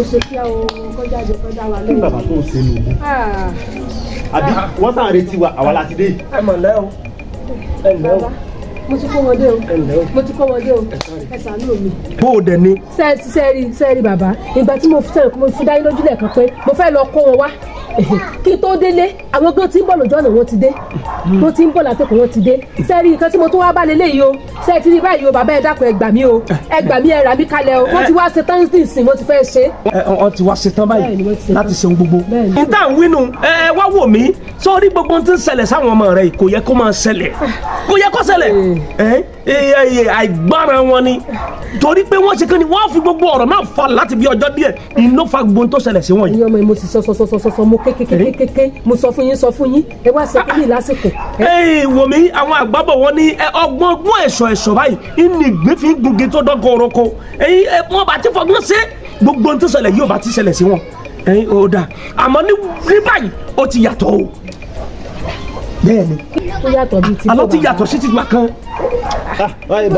ṣe kí àwọn ọkọ jáde kọ dá wa lóhùn. Bàbá tó ń ṣe nù. Àbí wọ́n sàn retí wa àwa láti dé. Ẹ mọ̀ lẹ́ o. Ẹ lẹ́ o. Mo ti kó wọn dé o. Mo ti kó wọn dé o. Ẹ ṣàánú mi. Bó o dẹ̀ ni. Sẹ́ẹ̀rì bàbá. Ìgbà tí mo fi dá yín lójú lẹ́ẹ̀kan pé mo fẹ́ lọ kó wọn wá. Kí n tó délé àwọn gan tí ń bọ̀ lójú ọ̀nà wọn ti dé. Wọ́n ti ń bọ̀ látẹ̀kọ̀ wọn ti dé. Sẹ́ẹ̀rì nǹkan tí mo tún wá bá lélẹ̀ yìí o. Sẹ́ẹ̀tì rí báyìí o bàbá ẹ dákun ẹ gbà mí o. Ẹ gbà mí ẹ rà mí kalẹ̀ o. Wọ́n ti wá ṣe tán nísìnyí mo ti fẹ́ ṣe. Wọ́n ti wá ṣe tán báyìí láti ṣe gbogbo. Níta ń wínú ẹ wá wò mí sórí gbogbo tí ń ṣẹlẹ̀ sáwọn ọmọ rẹ̀ kò yẹ kó máa ṣẹlẹ̀. Kò yẹ kó ṣẹlẹ̀. Àìgbára wọn ni torí pé wọ́n ṣe kí ni wọ́n fi gbogbo ọ̀rọ̀ náà fa láti bí ọjọ́ díẹ̀ iná fa gbogbo tó ṣẹlẹ̀ sí wọn yìí. Ẹ̀yin ọmọ yìí mo sì sọ mo kékékékéké mo sọ fún yín ẹ wá ṣe kí ni lásìkò. Wò mí àwọn àgbàbọ̀ wọn ní ọgbọ́n ẹ̀ṣọ́ báyìí ìní ìgbín fi ń gunge tó dọ́gọ́ oroko wọn bá ti fọgbọ́n ṣe gbogbo tó ṣẹlẹ̀ yóò bá ti ṣẹlẹ̀ sí wọn ó dà àmọ́ ní báyìí ó ti yàtọ̀ o bẹ́ẹ̀ni alọ́ ti yàtọ̀ sí ti gbà kan.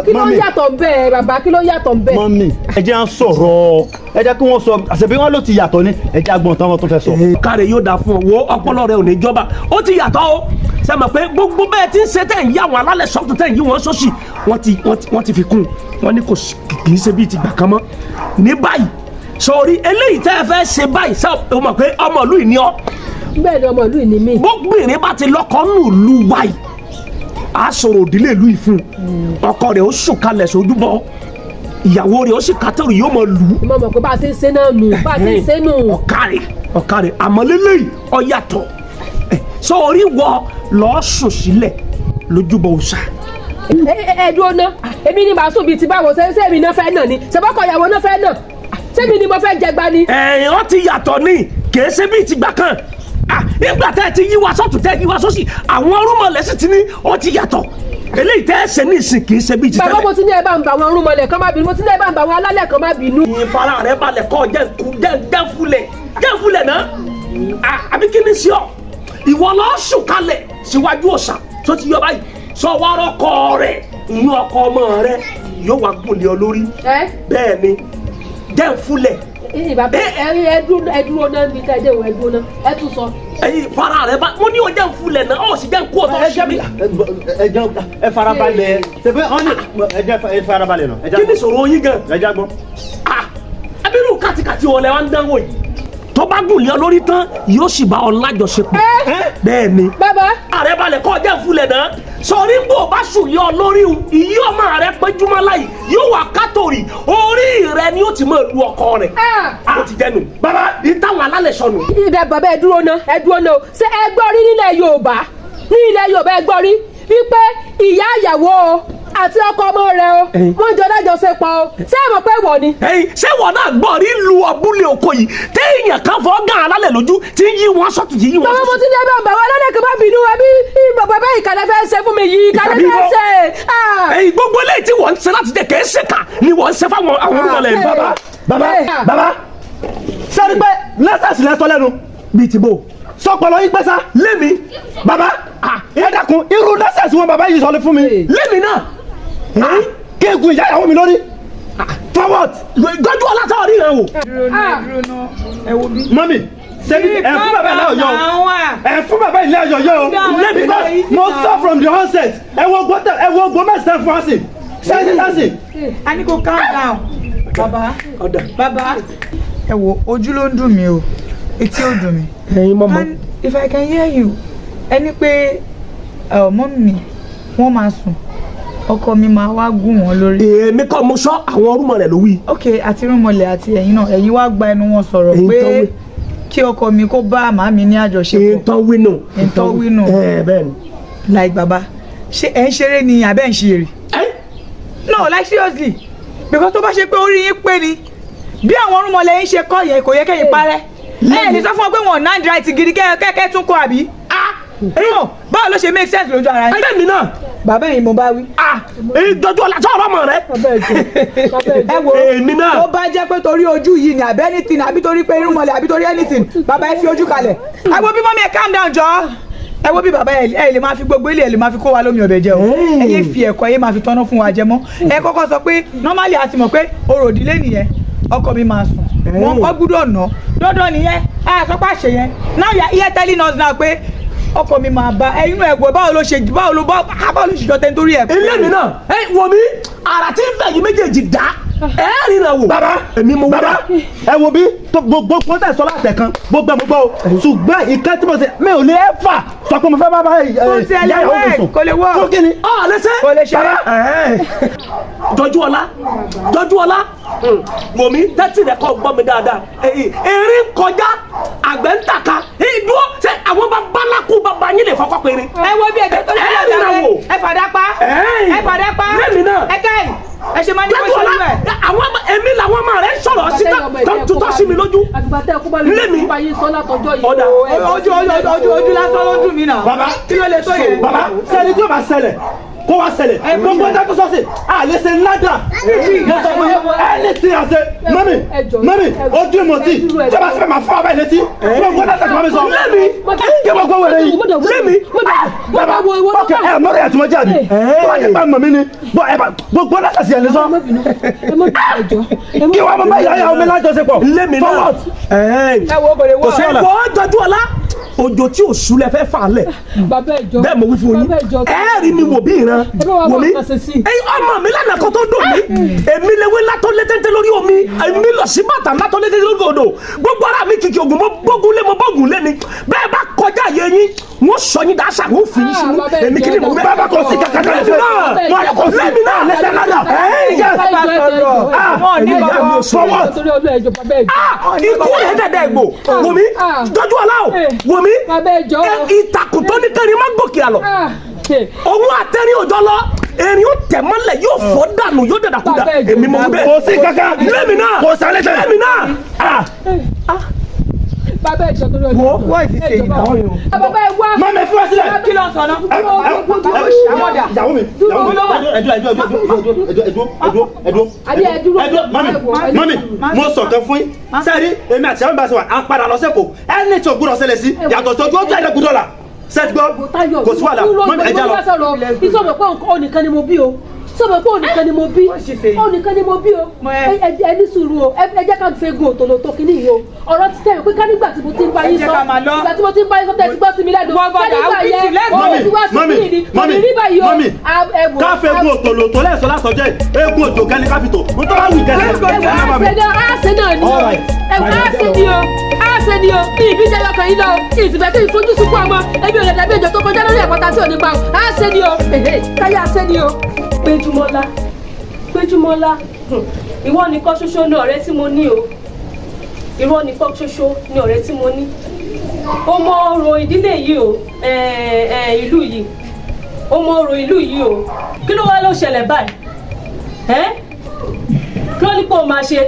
Kí ló yàtọ̀ bẹ́ẹ̀ bàbá kí ló yàtọ̀ bẹ́ẹ̀. Mọ́mì ẹ jẹ́ à ń sọ̀rọ̀ ẹ jẹ́ kí wọ́n sọ àṣẹbí wọn ló ti yàtọ̀ ni ẹ jẹ́ àgbọ̀n tán wọn tó fẹ́ sọ. Káre yóò dà fún ọ wo ọpọlọ rẹ ò ní jọba ó ti yàtọ̀ o ṣe mọ̀ pé gbogbo bẹ́ẹ̀ ti ń ṣe tẹ̀ ń yí àwọn alálẹ̀ sọ́ọ̀tù tẹ̀ ń yí wọn sọ́ọ̀sì wọ́n ti fi kún wọn ní kò kì í ṣe bíi ti gbà kan mọ́ ní báyìí sọ̀rí eléyìí tẹ́ ẹ fẹ́ ṣe báyìí ṣe o mọ̀ pé ọmọ ìlú ìní ọ. Bẹ́ẹ̀ ni ọmọ ìlú ìní mi. Gbógbìnrin bá ti lọ́kọ nù lù wáyìí a sọ̀rọ̀ òdílé ìlú yìí fún ọkọ rẹ̀ ó sùn kalẹ̀ sójúbọ ìyàwó rẹ̀ ó sì kátẹ́rù yóò mọ lù ú. Mo mọ̀ pé bá a ṣe ń ṣe náà nù bá a ṣe ń ṣe nù. ọ̀kàrẹ̀ àmọ́ lélẹ́yìí ó yàtọ̀ sọ orí wọ lọ́ọ́ sùn sílẹ̀ lójúbọ òòṣà. Ẹ dúró ná èmi ni màá sùn bíi ti báwo ṣe èmi náà fẹ́ nà ni ṣèbọ́kọ ìyàwó náà fẹ́ nà ṣébi ni mo fẹ́ jẹgba ni. Ó ti yàtọ̀ ni kìí ṣe bíi ti gbà kan nígbà tẹ́ ẹ ti yí wa sọ́tún tẹ́ ẹ yí wa sọ́sì àwọn rúmọ̀lẹ́ sì ti ní ó ti yàtọ̀ eléyìí tẹ́ ẹ ṣe ní ìsìn kìí ṣe bíi ti tẹ́lẹ̀. Bàbá mo ti ní ẹ bá ń bá àwọn rúmọ̀lẹ́ kan má bínú mo ti ní ẹ bá ń bá àwọn alálẹ̀ kan má bínú. Ìfara rẹ balẹ̀ kọ́ jẹ́ǹfulẹ̀ náà àbí kí ni sí ọ ìwọ lọ́ọ́ sùn kalẹ̀ síwájú òòṣà tó ti yọ báyìí sọ wárọ̀ kọ́ rẹ̀ ìyún ọkọ ọmọ rẹ̀ yóò wá gùnlé ọ lórí bẹ́ẹ̀ ni jẹ́ǹfulẹ̀. Bàbá ẹ dúró náà níbi tẹ́ ẹ dé ìwọ ẹ dúró náà ẹ tún sọ. Fara rẹ bá mo ní o jẹ́ǹfulẹ̀ náà ọ̀ sì jẹ́ǹkú ọ̀tọ̀ ṣẹ́ mi. Ẹ farabalẹ̀ ẹ farabalẹ̀ náà. Kí ni ìṣòro yín gan? Ẹ já gbọ́. Abirú kàtìkàtì wọlé wa ń dánwò yìí tó bá gùn lé ọ lórí tán yóò sì bá ọ lájọṣepọ̀. Bẹ́ẹ̀ ni bàbá ààrẹ balẹ̀ kọ́ jẹ́ǹfulẹ̀ náà sọrí ń bò bá sùn lé ọ lórí ìyí ọmọ rẹ péjúmọ́ láyìí yóò wà kátórì orí rẹ ni ó ti máa lu ọkọ rẹ. Ó ti jẹnu bàbá ní táwọn alálẹ̀ sọnù. Ibẹ̀ bàbá ẹ dúró náà o ṣé ẹ gbọ́ rí nílẹ̀ Yorùbá ẹ gbọ́ rí wípé ìyá ìyàwó àti ọkọ ọmọ rẹ o wọ́n jọ lájọṣepọ̀ o ṣé ẹ mọ̀ pé wọ̀ ni. Ṣé wọ́n náà gbọ́ rí lu abúlé oko yìí téèyàn kan fọ́ gàn alálẹ̀ lójú tí ń yí wọn sọ́tù yí wọn. Bàbá mo ti ní ẹbí ọgbà wọn alálẹ̀ kan má bínú ẹbí bàbá ìkàlẹ̀ fẹ́ ṣe fún mi yìí ìkàlẹ̀ fẹ́ ṣe. Gbogbo eléyìí tí wọ́n ń ṣe láti jẹ́ kẹ́ ẹ́ ṣèkà ni wọ́n ń ṣe fáwọn àwọn olùmọ̀lẹ̀ bàbá sẹ́ni pé lẹ́sẹ̀sì lẹ́sọ lẹ́nu bíi tìbò sọpọlọ yín pẹ́sà lémi bàbá ẹ dákun irú lẹ́sẹ̀sì wọn bàbá yìí sọ fún mi lémi náà kéegun ìyá ìyàwó mi lórí forward gbọ́dọ̀ ọlátọ́ rí rẹ wò. dúró náà ẹ wo bí. Mọ́mì sẹ́ni ẹ fún bàbá ilé ọ̀yọ́ ẹ fún bàbá ilé ọ̀yọ́ yóò because mo sọ from the onset ẹ wo gbọ́ mẹ́sàn-án fún ọ̀sìn sẹ́ni. a ní kó calm down bàbá ẹ wo ojú ló ń dùn mí o etí ò dùn mí. And if I can hear you ẹni pé mọ́mì mi wọ́n máa sùn ọkọ mi máa wá gùn wọn lórí. Èmi kọ́ mo sọ àwọn orúmọlẹ̀ ló wí. Ok àti rúmọlẹ̀ àti ẹ̀yin náà ẹ̀yin wá gba ẹnu wọn sọ̀rọ̀ pé kí ọkọ mi kó bá màmí ní àjọṣepọ̀. Ìtọ́ wínú. Bẹ́ẹ̀ ni. Like baba ṣé ẹ ń ṣeré ni àbẹ́ ń ṣeré. No like seriously because tó bá ṣe pé orí yín pé ni bí àwọn orúmọlẹ̀ yín ṣe kọ́ yẹn kò yẹ kẹ́yìn parẹ́. Ẹ ní sọ fún ọ pé wọn ò náà dra ti gidi kẹ́kẹ́ tún kọ àbí. Báwo ló ṣe make sense lójú ara yín. Ẹgbẹ́ mi náà. Bàbá yìí mo bá wí. Ìjọjú ọ̀la sọ̀rọ̀ ọmọ rẹ. Ẹ wo èmi náà. Tó bá jẹ́ pé torí ojú yìí ni àbí anything àbí torí pé irúnmọlẹ̀ àbí torí anything bàbá ẹ fi ojú kalẹ̀. Ẹ wo bí mọ́mí ẹ calm down jọ. Ẹ wo bí bàbá ẹ lè máa fi gbogbo ilé ẹ lè máa fi kó wa lómi ọbẹ̀ jẹ o. Ẹ yé fi ẹ̀kọ́ yé máa fi tọ́nà fún wa jẹ mọ́. Ẹ kọ́kọ́ sọ pé normally a ti mọ̀ pé orò ìdílé nìyẹn ọkọ mi máa sùn wọn kọ́ gbúdọ̀ ná dandan nìyẹn àsọpá ṣe yẹn now you are here telling us now pé ọkọ mi máa bá ẹyin náà ẹgbẹ báwo ló ṣe jọ tẹ nítorí ẹ. ilé mi náà wò mí àrà tí ń fẹ́ yìí méjèèjì dá rí náà wò. bàbá èmi mo wúdà. bàbá ẹ wo bí gbogbo pọ́ńtà sọ láti ẹ̀kan gbogbo mo gbọ́ o ṣùgbọ́n ìkẹ́ tí mo ṣe mi ò lè ẹ́ fà sọ pé mo fẹ́ bá ìyàwó mi sùn. kò lè wọ́ fún kíni. ọ̀ lẹ́sẹ̀. kò lè ṣe. jọjú ọlá wò mí tẹ́tì rẹ̀ kọ́ gbọ́ mi dáadáa eré ń kọjá àgbẹ̀ ń tàka dúró ṣe àwọn bàbá yín lè fọkọ́ péré. ẹ wo bí ẹgbẹ́ tó lè ṣe ọ̀dà ẹ fàdá pa lẹ́mi náà ẹ káyì ẹ ṣe máa ní kó ṣe níbẹ̀. àwọn èmi làwọn ọmọ rẹ sọ̀rọ̀ sí tutọ́ sí mi lójú. lẹ́mi ọ̀dà ojú lásán ló dùn mí náà. bàbá kí ló lè tó yẹ. bàbá sẹ́ni tí o bá ṣẹlẹ̀ kó wá ṣẹlẹ̀ gbogbo ẹja tó sọ́ọ̀sì àlẹ́ ṣe ńlájà mo sọ fún yín ẹni tí a ṣe mọ́mí ojú ìmọ̀tì tí a bá ṣe máa fọ́ abẹ́ létí gbogbo ẹja tó sọ́ọ̀sì lẹ́mi kí gbogbo wẹ̀rẹ̀ yìí lẹ́mi bàbá ọkẹ ẹ mọ́rẹ́ ẹ̀ tí mo jáde tó bá jẹ́ pé mọ̀ mí ni gbogbo ẹja tó ṣe ẹ̀ lé sọ kí wọ́n mọ̀ bá yàrá omi lájọṣepọ̀ lẹ́mi náà kò sí ọ̀la jọjú ọ̀la òjò tí ò súlẹ̀ fẹ́ fà lẹ̀ bẹ́ẹ̀ mo wí fún yín ẹ rí mi wò bí ìran wò mí ọmọ mi lánàá kan tó dùn mí èmi lewé látọ́ létéńté lórí omi èmi lọ sí bàtà látọ́ létéńté lórí odò gbogbo ara mi kìkì ògùn mo bógun lé ni bẹ́ẹ̀ bá kọjá yẹ yín wọ́n sọ yín dáṣà wọ́n fi yín sínú èmi kì í mọ̀ bẹ́ẹ̀ bá kọ sí kankan kan lẹ́sẹ̀ náà wọ́n kọ sí mi náà lẹ́sẹ̀ náà ikú yẹn dẹ̀dẹ̀ gbò wò mí jọjú ọ̀la o wò mí ìtàkùn tó ní kẹrin má gòkè àlọ òun àtẹrin òjò lọ erin ó tẹ̀ mọ́lẹ̀ yóò fọ́ dànù yóò dàdà kúdà èmi mọ̀ bẹ́ẹ̀ kò sí kankan lẹ́mi náà kò sálẹ̀ tẹ̀ lẹ́mi náà. bàbá ìjọ tó lórí wo wọ́n ti ṣe ìgbà wọn yòó. bàbá ẹ wá. má mẹ fún wa sílẹ̀. kí ló ń sọ náà. ìyàwó mi mami mo sọ̀kan fún yín sẹ́ẹ̀rí èmi àti àwọn ìbáṣepọ̀ à ń padà lọ sẹ́kọ̀ọ́ ẹni tí o gbúdọ̀ ṣẹlẹ̀ sí yàtọ̀ sọ́jú ó tún ẹ̀dẹ̀ gbúdọ̀ la sẹ́ẹ̀gbọ́ kò sí wàhálà mọ́mí ẹja lọ. ìsọ̀rọ̀ pé ònìkan ni mo bí o sọ̀rọ̀ pé ònìkan ni mo bí ònìkan ni mo bí o ẹ ní sùúrù o ẹ jẹ́ ká fẹ́ gun òtòló tó kí nìyí o ọ̀rọ̀ ti tẹ̀ pé ká nígbà tí mo ti ń bá yín sọ ìgbà tí mo ti ń bá yín sọ tẹ̀ ti gbọ́ sí mi lẹ́nu ká nígbà yẹn wọ́n ti wá sí mi ní kò ní rí báyìí o. ká fẹ́ gun òtòló tó lẹ́sọ̀ lásọjẹ́ eégún òjò kẹ́ni káfíntò ń tọ́ bá wù kẹ́ni. àṣẹ náà ni o àṣẹ ni o ìbí jẹ́ lọ́kàn yín náà ìsìnkú tí ìfojú sunkún ọmọ ẹbí ò lè dàbí ìjọ tó kọjá lórí ẹ̀kọ́ta tí ò ní pa o àṣẹ ni o káyà àṣẹ ni o. Péjúmọ́lá ìwọ nìkan ṣoṣo ni ọ̀rẹ́ tí mo ní o ìwọ nìkan ṣoṣo ni ọ̀rẹ́ tí mo ní o mọ ọ̀rọ̀ ìdílé yìí o ìlú yìí o mọ ọ̀rọ̀ ìlú yìí o kí ló wá ló ṣẹlẹ̀ báyìí kí ló ní kó o máa ṣe.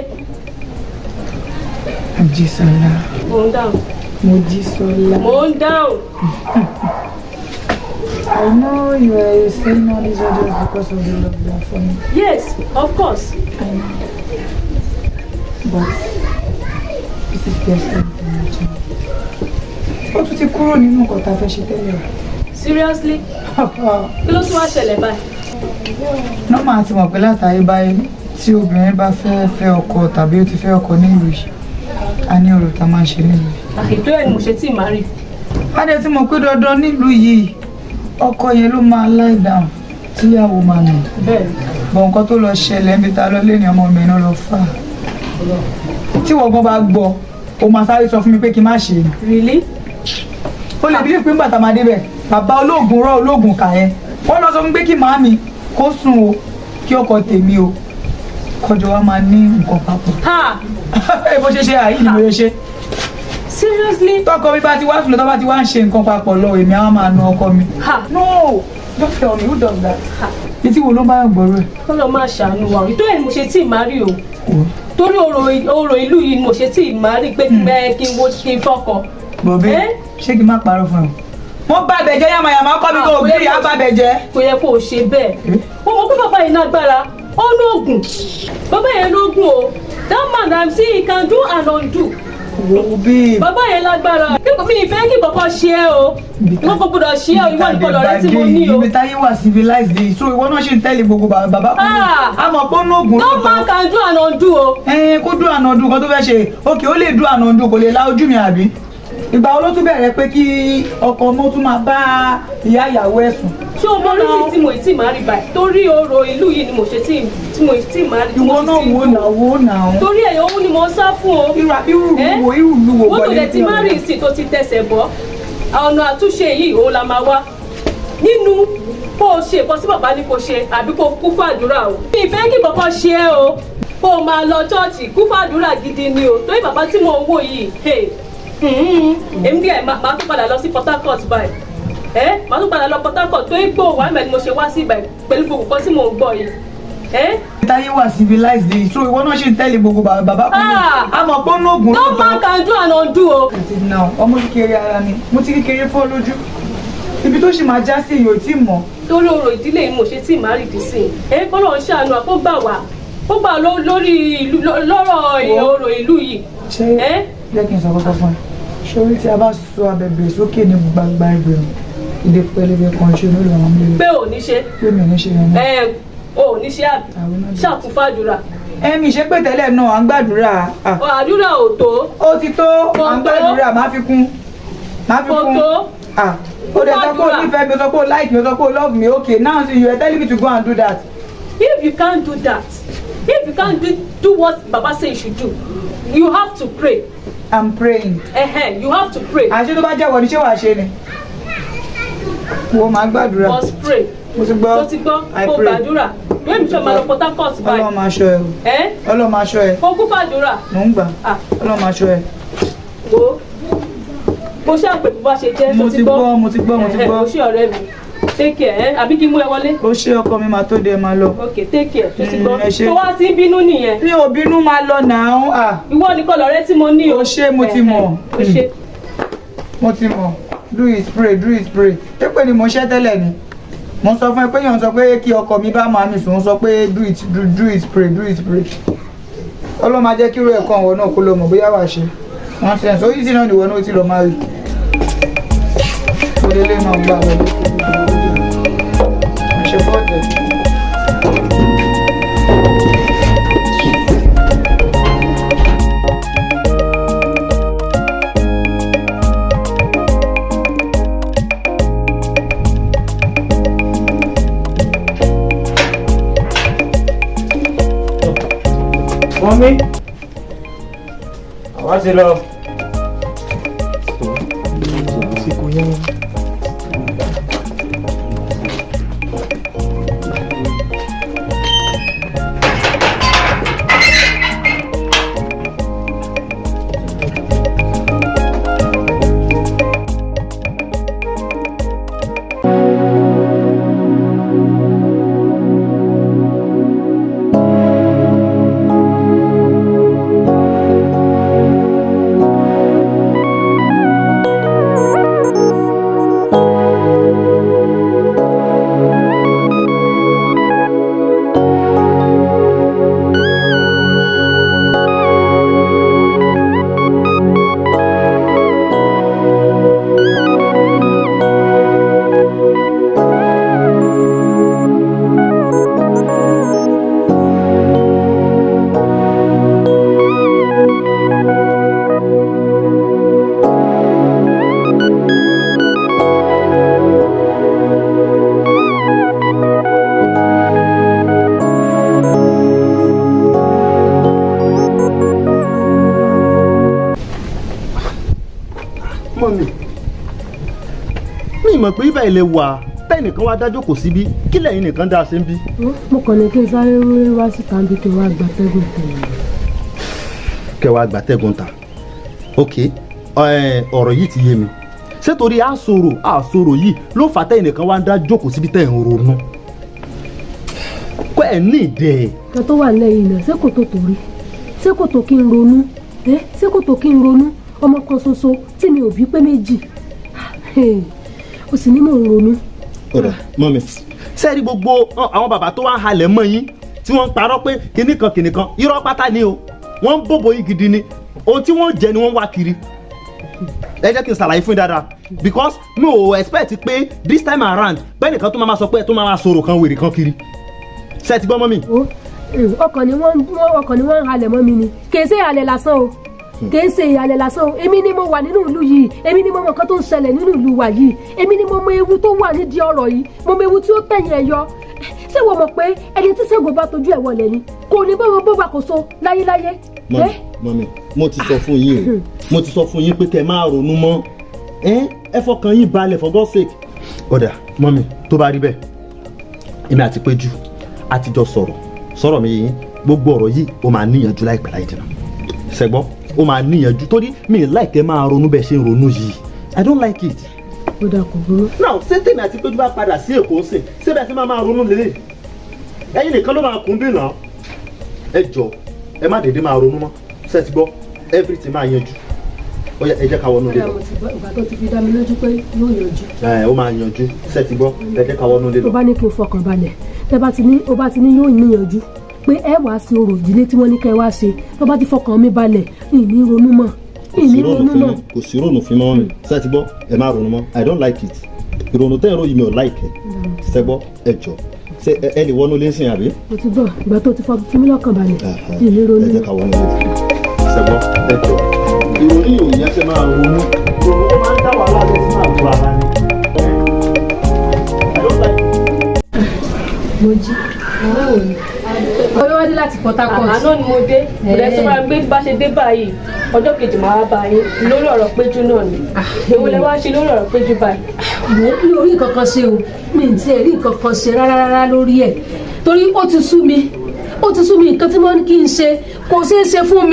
Mojísọ́lá. Mo ń dáhùn. Mojísọ́lá. Mo ń dáhùn. I know you are saying all these words because of the love you have for me. Yes, of course. I know. But this is just something. Ó tún ti kúrò nínú nǹkan tá a fẹ́ ṣe tẹ́lẹ̀. Seriously? Kí ló tún wá ṣẹlẹ̀ báyìí? Nọ́mà ti mọ̀ pé látàrí báyìí tí obìnrin bá fẹ́ ọkọ tàbí ó ti fẹ́ ọkọ nílùú yìí, a ní ọ̀rọ̀ tá a máa ń ṣe nílùú. Àìtó ẹ̀ ni mo ṣe tí ì máa rí. A dẹ̀ ti mọ̀ pé dandan nílùú yìí ọkọ yẹn ló máa lie down tíyàwó máa nù. Bẹ́ẹ̀ni. Bọ̀ nǹkan tó lọ ṣẹlẹ̀ níbi ta lọ lé ní ọmọ mi náà lọ fà. Tí wọ́n gan bá gbọ́, o máa sáré sọ fún mi pé kí n má ṣe. Really? O lè bí pé nígbà tá a máa débẹ̀, bàbá olóògùn rọ olóògùn kà yẹn. Wọ́n lọ sọ fún mi pé kí màámi kó sùn o, kí ọkọ tèmi o, kọjọ wa máa ní nǹkan papọ̀. Bó ṣe ṣe àyè ni mo ṣe. Seriously? Tọkọ mi bá ti wá sùn tó bá ti wá ń ṣe nǹkan papọ̀ lọ, èmi á máa nu ọkọ mi. No, don't tell me, who does that? Etí wo ló bá yàn gbọ́rọ̀ ẹ̀? Kọ́lọ́ máa ṣàánú wa. Ìtọ́ ẹ̀ ni mo ṣe tí ì máa rí o. Torí ọ̀rọ̀ ìlú yìí ni mo ṣe tí ì máa rí pé kí n fọkọ. Bọ̀bí, ṣé kí n má parọ́ fún ẹ? Wọ́n bá bẹ̀jẹ̀ yàmàyàmá kọ́ mi kó o bí ìyá bá bẹ̀jẹ̀. Kò yẹ kó o ṣe bẹ́ẹ̀. Mo mọ̀ pé bàbá yìí lágbára, ó lóògùn. Bàbá yẹn lóògùn o. That man I'm saying he can do and undo. bàbá yẹn lágbára mi ìfẹ́ kí bàbá ṣe é o wọ́n kò gbọdọ̀ ṣe é o ìwọ nìkan lọ̀rẹ́ tí mo ní o. ibi táyé wà civilized yìí so ìwọ náà ṣe ń tẹ́lẹ̀ gbogbo bàbá kúrò àmọ́ pé ó nóògùn lóòótọ́. no man can do and undo o. kó dún àná ọdún kan tó fẹ́ ṣe òkè ó lè dún àná ọdún kò lè la ojú mi àbí ìgbà wo ló tún bẹ̀rẹ̀ pé kí ọkọ ọmọ tún máa bá ìyá ìyàwó ẹ̀ sùn. ṣé o mọ lóṣì tí mo ti máa rí báyìí torí orò ìlú yìí ni mo ṣe tí mo ti máa rí. ìwọ náà wò náà. torí ẹ̀yọ́ òun ni mo sá fún o. irú wo wọ́n tó dẹ̀ ti má rí ìsìn tó ti tẹsẹ̀ bọ́ ọ̀nà àtúnṣe yìí òun la máa wá nínú kó o ṣe nǹkan tí bàbá ní kó ṣe àbí kó kú fàdúrà o. mi ìfẹ́ kí bàbá ṣe é o kó o máa lọ ṣọ́ọ̀ṣì kú fàdúrà gidi ni o torí bàbá tí mo ń wò yìí èmi díẹ̀ máa tún padà lọ sí Port Harcourt báyìí máa tún padà lọ Port Harcourt tó ń gbó wà mẹ́rin mo ṣe wá sí ibà pẹ̀lú gbogbo kan tí mò ń gbọ́ yìí. táyé wà civilized yìí so ìwọ náà ṣe ń tẹ́lẹ̀ gbogbo bàbá kúrò àmọ́ pé ó nóògùn lóòótọ́. no man can do and undo o. ọmọ kékeré ara mi mo ti kékeré fọ́ lójú ibi tó ṣì máa já sí èyí ò tí ì mọ̀. torí orò ìdílé yìí mo ṣe tí ì má rí dì sí i kọ́lọ́ ń ṣàánú àpò gbà wá ó gbà lórí lọ́rọ̀ orò ìlú yìí. jẹ́ kí n sọ kọ́kọ́ fún ẹ sórí tí a bá sọ abẹ̀bẹ̀ sókè ní gbangba ẹgbẹ̀rún ìdè pẹlẹbẹ kan ṣe lórí àwọn ọmọlẹ́wẹ̀. pé ò ní ṣe. pé mi ò ní ṣe yẹn náà. ò ní ṣe àbí ṣàkúfàdúrà. mi ṣe pé tẹ́lẹ̀ náà à ń gbàdúrà. àdúrà ò tó. ó ti tó à ń gbàdúrà má fi kún. kò tó. ó dẹ̀ sọ pé ó nífẹ̀ẹ́ mi ó sọ pé ó like mi ó sọ pé ó love me okay now see you are telling me to go and do that. if you can't do that if you can't do what Baba say you should do you have to pray. I'm praying. You have to pray. àṣé tó bá jẹ́ wọ́n ní ṣé wàá ṣe ni. wo máa gbàdúrà. must pray. mo ti gbọ́. tó ti gbọ́ kó gbàdúrà. yóò ní sọ ma lọ Port Harcourt báyìí. Ọlọ́run máa ṣọ́ ẹ o. Ọlọ́run máa ṣọ́ ẹ. kó kú fàdúrà. mò ń gbà. Ọlọ́run máa ṣọ́ ẹ. wo bó ṣàpè bó bá ṣe jẹ́ tó ti gbọ́. mo ti gbọ́. o ṣe ọ̀rẹ́ mi take care àbí kí n mú ẹ wọlé. ó ṣe ọkọ mi máa tó dé máa lọ. ok take care tó ti gbọ́ tó wá ti ń bínú nìyẹn. mi ò bínú máa lọ náà. ìwọ nìkan lọ̀rẹ́ tí mo ní o. ó ṣe mo ti mọ̀. mo ti mọ̀ do it pray ṣé pé ni mo ṣẹ́ tẹ́lẹ̀ ni mo sọ fún ẹ pé yàn sọ pé kí ọkọ mi bá máa mi sùn sọ pé do it pray Ọlọ́run máa jẹ́ kí irú ẹ̀kọ́ àwọn náà kó lọ mọ̀ bóyá wàá ṣe nonsense ó yí sí náà nìwọ náà ó ti lọ máa rí ó lélẹ̀ náà gbà wọlé ṣe fọ́ọ̀tẹ̀. Mọ́mí, àwa ti lọ. mọ̀ pé ibà ilẹ̀ wà tẹ́nìkan wá dájọ́ kò síbí kí lẹ́yìn nìkan dá sí ń bí. mo kàn ní kí n sáré wá síta bí kí n wá gbatẹ́gùn tẹ̀lé. kẹ wá gbatẹ́gùn ta ok ọ̀rọ̀ yìí ti yé mi ṣé torí àsọ̀rọ̀ yìí ló fà tẹ́nìkan wá dájọ́ kò síbí tẹ̀ ń ronú kó ẹ̀ ní ìdẹ́. kan tó wà lẹ́yìn náà ṣé kò tó torí ṣé kò tó kí n ronú ṣé kò tó kí n ronú ọmọ kan ṣoṣo tí mi ò bí pé méjì ó sì ní mò ń ronú. ọ̀rọ̀ mọ́ mi sẹ́ẹ̀rí gbogbo àwọn bàbá tó wá ń halẹ̀ mọ́ yín tí wọ́n ń parọ́ pé kìnnìkan irọ́ pátá ni o wọ́n ń bòbò yín gidi ni ohun tí wọ́n jẹ ni wọ́n wá kiri ẹ jẹ́ kí n ṣàlàyé fún yín dáadáa because mi ò expect pé this time around bẹ́ẹ̀ nìkan tó máa sọ pé tó máa sọ̀rọ̀ kan wèrè kan kiri ṣé ẹ ti gbọ́ mọ́ mi. ọkàn ni wọ́n ń halẹ̀ mọ́ mi ni kì í ṣe ìhàlẹ̀ lásán o kì í ṣe ìhàlẹ̀ lásán o èmi ni mo wà nínú ìlú yìí èmi ni mo mọ nǹkan tó ń ṣẹlẹ̀ nínú ìlú wa yìí èmi ni mo mọ ewu tó wà nídìí ọ̀rọ̀ yìí mo mọ ewu tí ó tẹ̀yìn ẹ̀ yọ ṣé wọ́n mọ̀ pé ẹni tí Ṣàngó bá tojú ẹ̀ wọlé ni kò ní bá wọn bó bá kò so láyéláyé. mọ́mí mo ti sọ fún yín o mo ti sọ fún yín pé kẹ́ ẹ máa ronú mọ́ ẹ fọkàn yín balẹ̀ for God's sake. ọ̀dà mọ́mí tó bá rí bẹ́ẹ̀ èmi àti Péjú àtijọ́ sọ̀rọ̀ mi yìí gbogbo ọ̀rọ̀ yìí ó máa níyànjú láìpẹ́ láì jìnnà ṣẹ́gbọ́n ó máa níyànjú torí mi ì láìkẹ́ máa ronú bẹ́ẹ̀ ṣe ń ronú yìí I don't like it. ó dà kò burú. now ṣé tèmi àti Péjú bá padà sí Èkó sìn ṣé bẹ́ẹ̀ ṣe máa ronú lélẹ̀ ẹ̀yin nìkan ló máa kún bí náà ẹ jọ ẹ má dédé máa ronú mọ́ ṣé ti gbọ́ everything máa yanjú ó yá ẹ jẹ́ ká wọnú ilé lọ. ìgbà tó ti fi dá mi lójú pé yóò yanjú. ó máa yanjú ṣé ti gbọ́ ẹ jẹ́ ká wọnú ilé lọ. tó bá ní kí n fọkàn balẹ̀ tẹ́ bá ti ní yóò níyanjú pé ẹ wàá ṣe orò ìdílé tí wọ́n ní kẹ́ ẹ wá ṣe tó bá ti fọkàn mi balẹ̀ ìní ronú mọ́. kò sí ronú fún mọ́ mi ṣé ti gbọ́ ẹ má ronú mọ́ I don't like it ìrònú tẹ́ ẹ ròyìn mi ò like ẹ ṣé gbọ́ ẹ jọ ṣé ẹ lè wọnú ilé sìn àbí. mo ti gbọ́ ìgbà tó ti fún mi lọ́kàn balẹ̀ ìní ronú. ẹ jẹ́ ká wọnú ilé ṣé gbọ́ ẹ jọ ìròyìn yóò yẹ ṣe máa ronú ìrònú ó máa ń dá wàhálà lẹ́sìn àbúrò ara ni I don't like it. mo jí olówó dé láti Port Harcourt. àná ni mo dé ìrẹsì máa gbé bá ṣe dé báyìí ọjọ́ kejì máa bá yín lórí ọ̀rọ̀ Péjú náà ni èwo lẹ wá ṣe lórí ọ̀rọ̀ Péjú báyìí. mo ní orí nǹkan kan ṣe o mi ì tiẹ̀ rí nǹkan kan ṣe rárá lórí ẹ̀ torí ó ti sú mi nǹkan tí mo ní kí n ṣe kò ṣeé ṣe fún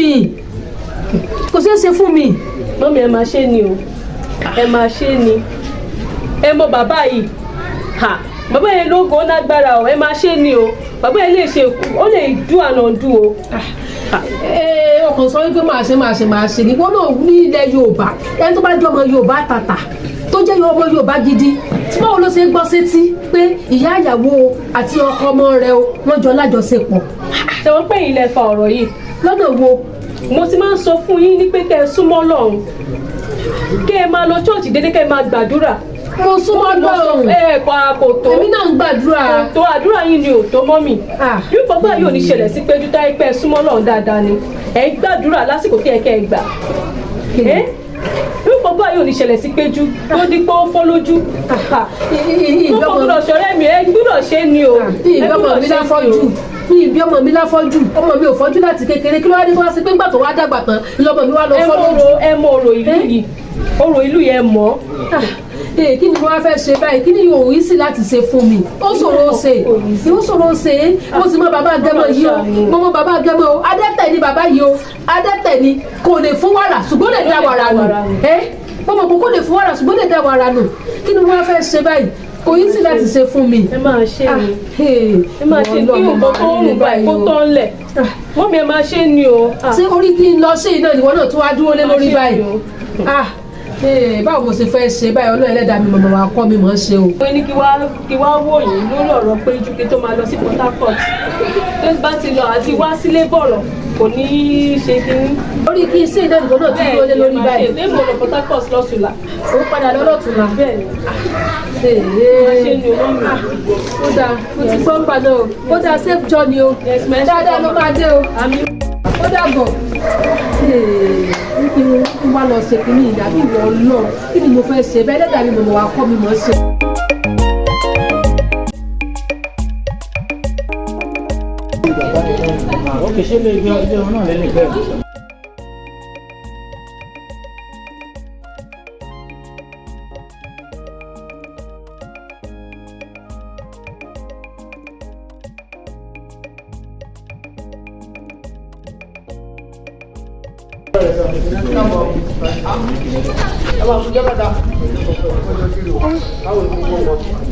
mi. mọ́mí ẹ máa ṣe ni o ẹ máa ṣe ni ẹ mọ bàbá yìí bàbá yẹn lóògùn ó lágbára o ẹ máa ṣe ni o bàbá yẹn lè ṣe ó lè dú àná dú o. ọkàn sọ wípé máa ṣe ní wọn náà ní ilẹ̀ Yorùbá ẹni tó bá jẹ́ ọmọ Yorùbá tàtà tó jẹ́ ọmọ Yorùbá gidi tí báwo ló ṣe ń gbọ́ sétí pé ìyá ìyàwó àti ọkọ ọmọ rẹ̀ o wọ́n jọ lájọṣepọ̀. ṣé wọ́n pè yín lẹ fa ọ̀rọ̀ yìí. lọ́nà wo. mo ti máa ń sọ fún yín ní pé kẹ́ ẹ súnmọ́ Ọlọ́run kẹ́ ẹ máa lọ ṣọ́ọ̀ṣì dédé kẹ́ ẹ máa gbàdúrà. mo súnmọ́ Ọlọ́run kò tó èmi náà ń gbàdúrà. kò tó àdúrà yín ni ò tó mọ́mì. bí bàbá yóò ní ṣẹlẹ̀ sí Péjú táyé pé ẹ súnmọ́ Ọlọ́run dáadáa ni ẹ ń gbàdúrà lásìkò kí ẹ kẹ́ ẹ gbà. bí bàbá yóò ní ṣẹlẹ̀ sí Péjú tó di pé ó fọ́ lójú. tó kò gbọdọ̀ ṣọ̀rẹ́ mi ẹ gbọdọ̀ ṣe ni o. ìbí ọmọ mi láfọ́jú ọmọ mi ò fọ́jú láti kékeré kí ló wá dé wá sí pé ńgbà tó wá dàgbà tán lọ́mọ mi wá lọ fọ́ lójú. ẹ mọ ọ̀rọ̀ ìlú yìí ọ̀rọ̀ ìlú yẹn mọ́. kí ni mo wá fẹ́ ṣe báyìí kí ni yóò yí sí láti ṣe fún mi ó ṣòro ṣe mo sì mọ bàbá Agẹmọ yìí o mo mọ bàbá Agẹmọ o adẹ́tẹ̀ ni bàbá yìí o adẹ́tẹ̀ ni kò lè fún wàrà ṣùgbọ́n lè dá wàrà nù mo mọ̀ pé kò lè fún wàrà ṣùgbọ́n lè dá wàrà nù kí ni mo wá fẹ́ ṣe báyìí kò yí sí láti ṣe fún mi. ẹ máa ṣe ni ẹ máa ṣe kí nǹkan tó ń rùn báyìí kó tán lẹ̀ mọ́mí ẹ máa ṣe ni o. ṣé orí kí n lọ ṣe iná ìwọ náà tó wá dúró lé lórí báyìí báwo mo ṣe fẹ́ ṣe báyìí Ọlọ́run Ẹlẹ́dàá mi mọ̀mọ́ wa kọ́ mi mọ̀ ṣe o. mo ní kí wá wò yín lórí ọ̀rọ̀ Péjú kí tó máa lọ sí Port Harcourt tó bá ti lọ àti wá sílé bọ̀rọ̀ kò ní í ṣe kínní. orí kí iṣẹ́ ìdánwò náà tó dúró lé lórí báyìí. bẹ́ẹ̀ ni mo lọ Port Harcourt lọ́sùlà. ó padà lọ́lọ́tùlà. bẹ́ẹ̀ ni. ṣe ni o mọ̀ mi. ó dáa mo ti gbọ́ ń padà o ó dáa safe journey o dáadáa ló máa dé o ó dàbọ̀. kí n wá lọ ṣe kínní ìdàbí ìwọ náà kí ni mo fẹ́ ṣe bẹ́ẹ̀ Ẹlẹ́dàá mi mọ̀mọ́ wa kọ́ mi mọ̀ ṣe. Ok, ṣé ilé ọ̀hún náà lè lè bẹ̀rẹ̀?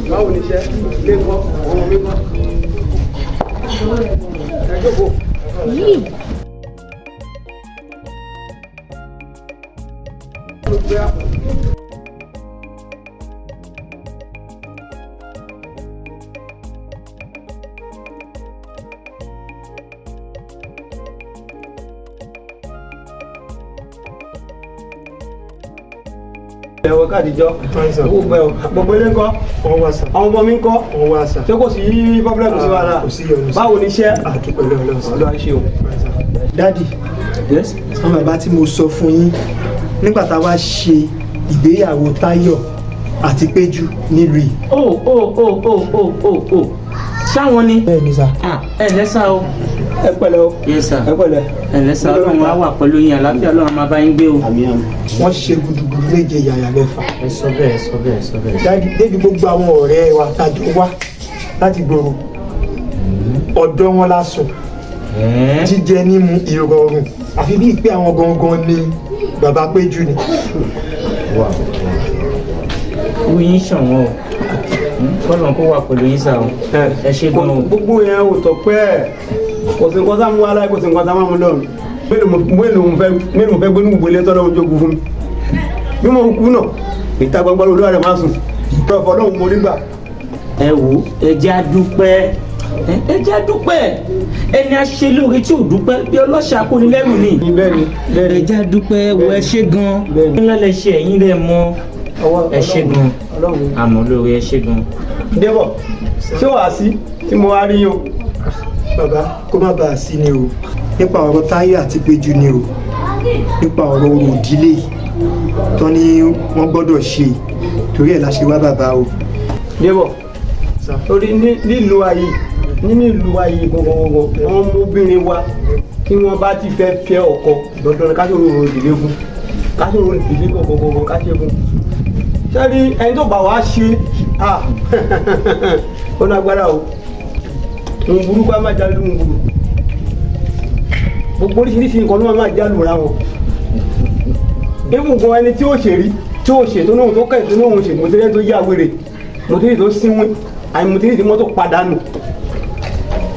Báwo ni iṣẹ́ ilé kọ́ ọmọ mi kọ́? Ẹ jókòó. ẹ̀wọ̀ káàdìjọ́ gbogbo ilé ńkọ́ àwọn ọmọ mi ńkọ́ ṣé kò sí pọ́blẹ́mù sí wàhálà báwo ni iṣẹ́ ọlọ́run ṣe o. dádì àwọn bàbá tí mo sọ fún yín nígbà tá a wá ṣe ìgbéyàwó Táyọ̀ àti Péjú nílùú yìí. ṣáwọn ni. bẹ́ẹ̀ ni sà. ẹ lẹ́sà o. ẹ pẹ̀lẹ́ o. yes sir. ẹ pẹ̀lẹ́. ẹ lẹ́sà ọlọ́run á wà pẹ̀lú yín àlàáfíà ọlọ́run máa bá yín gbé o. wọ́n ṣe gudugudu méje yàyà mẹ́fà. ẹ sọ bẹ́ẹ̀. dádì débi gbogbo àwọn ọ̀rẹ́ wa tájọ wá láti gbòòrò ọ̀dọ̀ wọn la sùn jíjẹ mímu ìrọ̀rùn àfi bíi pé àwọn gangan ni bàbá Péjú ni. oyin ṣàwọn o kọ́lọ̀ kó wà pẹ̀lú yín sá o ẹ ṣe gan o. gbogbo yẹn ò tọ́ pẹ́ kò sí nǹkan sáà mú aláì kò sí nǹkan sáà mú lọ́rùn mélòó mo fẹ́ gbé ní gbogbo ilé tọ́lọ́ ojú ogun fún mi bí mo kú náà ìta gbangba lórí ọ̀rẹ́ máa sùn tọ́fọ́ náà mo rí gbà. ẹ wo ẹjẹ́ àdúpẹ́ ẹni aṣelóore tí ò dúpẹ́ bí ọlọ́ṣà akónilẹ́rù ni ẹjẹ́ àdúpẹ́ wo ẹ ṣe gan ńlá lẹ ṣe ẹ̀yìn rẹ̀ mọ́ ẹ ṣe gan àmọ́ lóore ẹ ṣe gan. débọ̀ ṣé wàá sí tí mo wá rí yín o. bàbá kó má bàa sí ni o nípa ọ̀rọ̀ Táyọ̀ àti Péjú ni o nípa ọ̀rọ̀ orò ìdílé tó ní wọ́n gbọ́dọ̀ ṣe torí ẹ̀ la ṣe wá bàbá o. débọ̀ torí nílùú ayé nínú ìlú ayé gbogbogbò wọn mú obìnrin wa tí wọ́n bá ti fẹ́ ọkọ dandan ká ṣòro orò ìdílé fún ká ṣòro orò ìdílé gbogbogbò ká ṣe fún. sẹ́ni ẹni tó bá wá ṣe ó lágbára o òun burúkú á máa já lóhun burú gbogbo oríṣiríṣi nǹkan ló máa já lura wọn. ibùgbọ́n ẹni tí ó ṣe rí tí ó ṣe tó lóhun tó kẹ̀ tó lóhun ṣe mọ̀tẹ́lẹ́ tó yá wèrè mọ̀tẹ́lẹ́ tó sínwín àìmọ̀tẹ́lẹ́ tí mọ́tò padànù.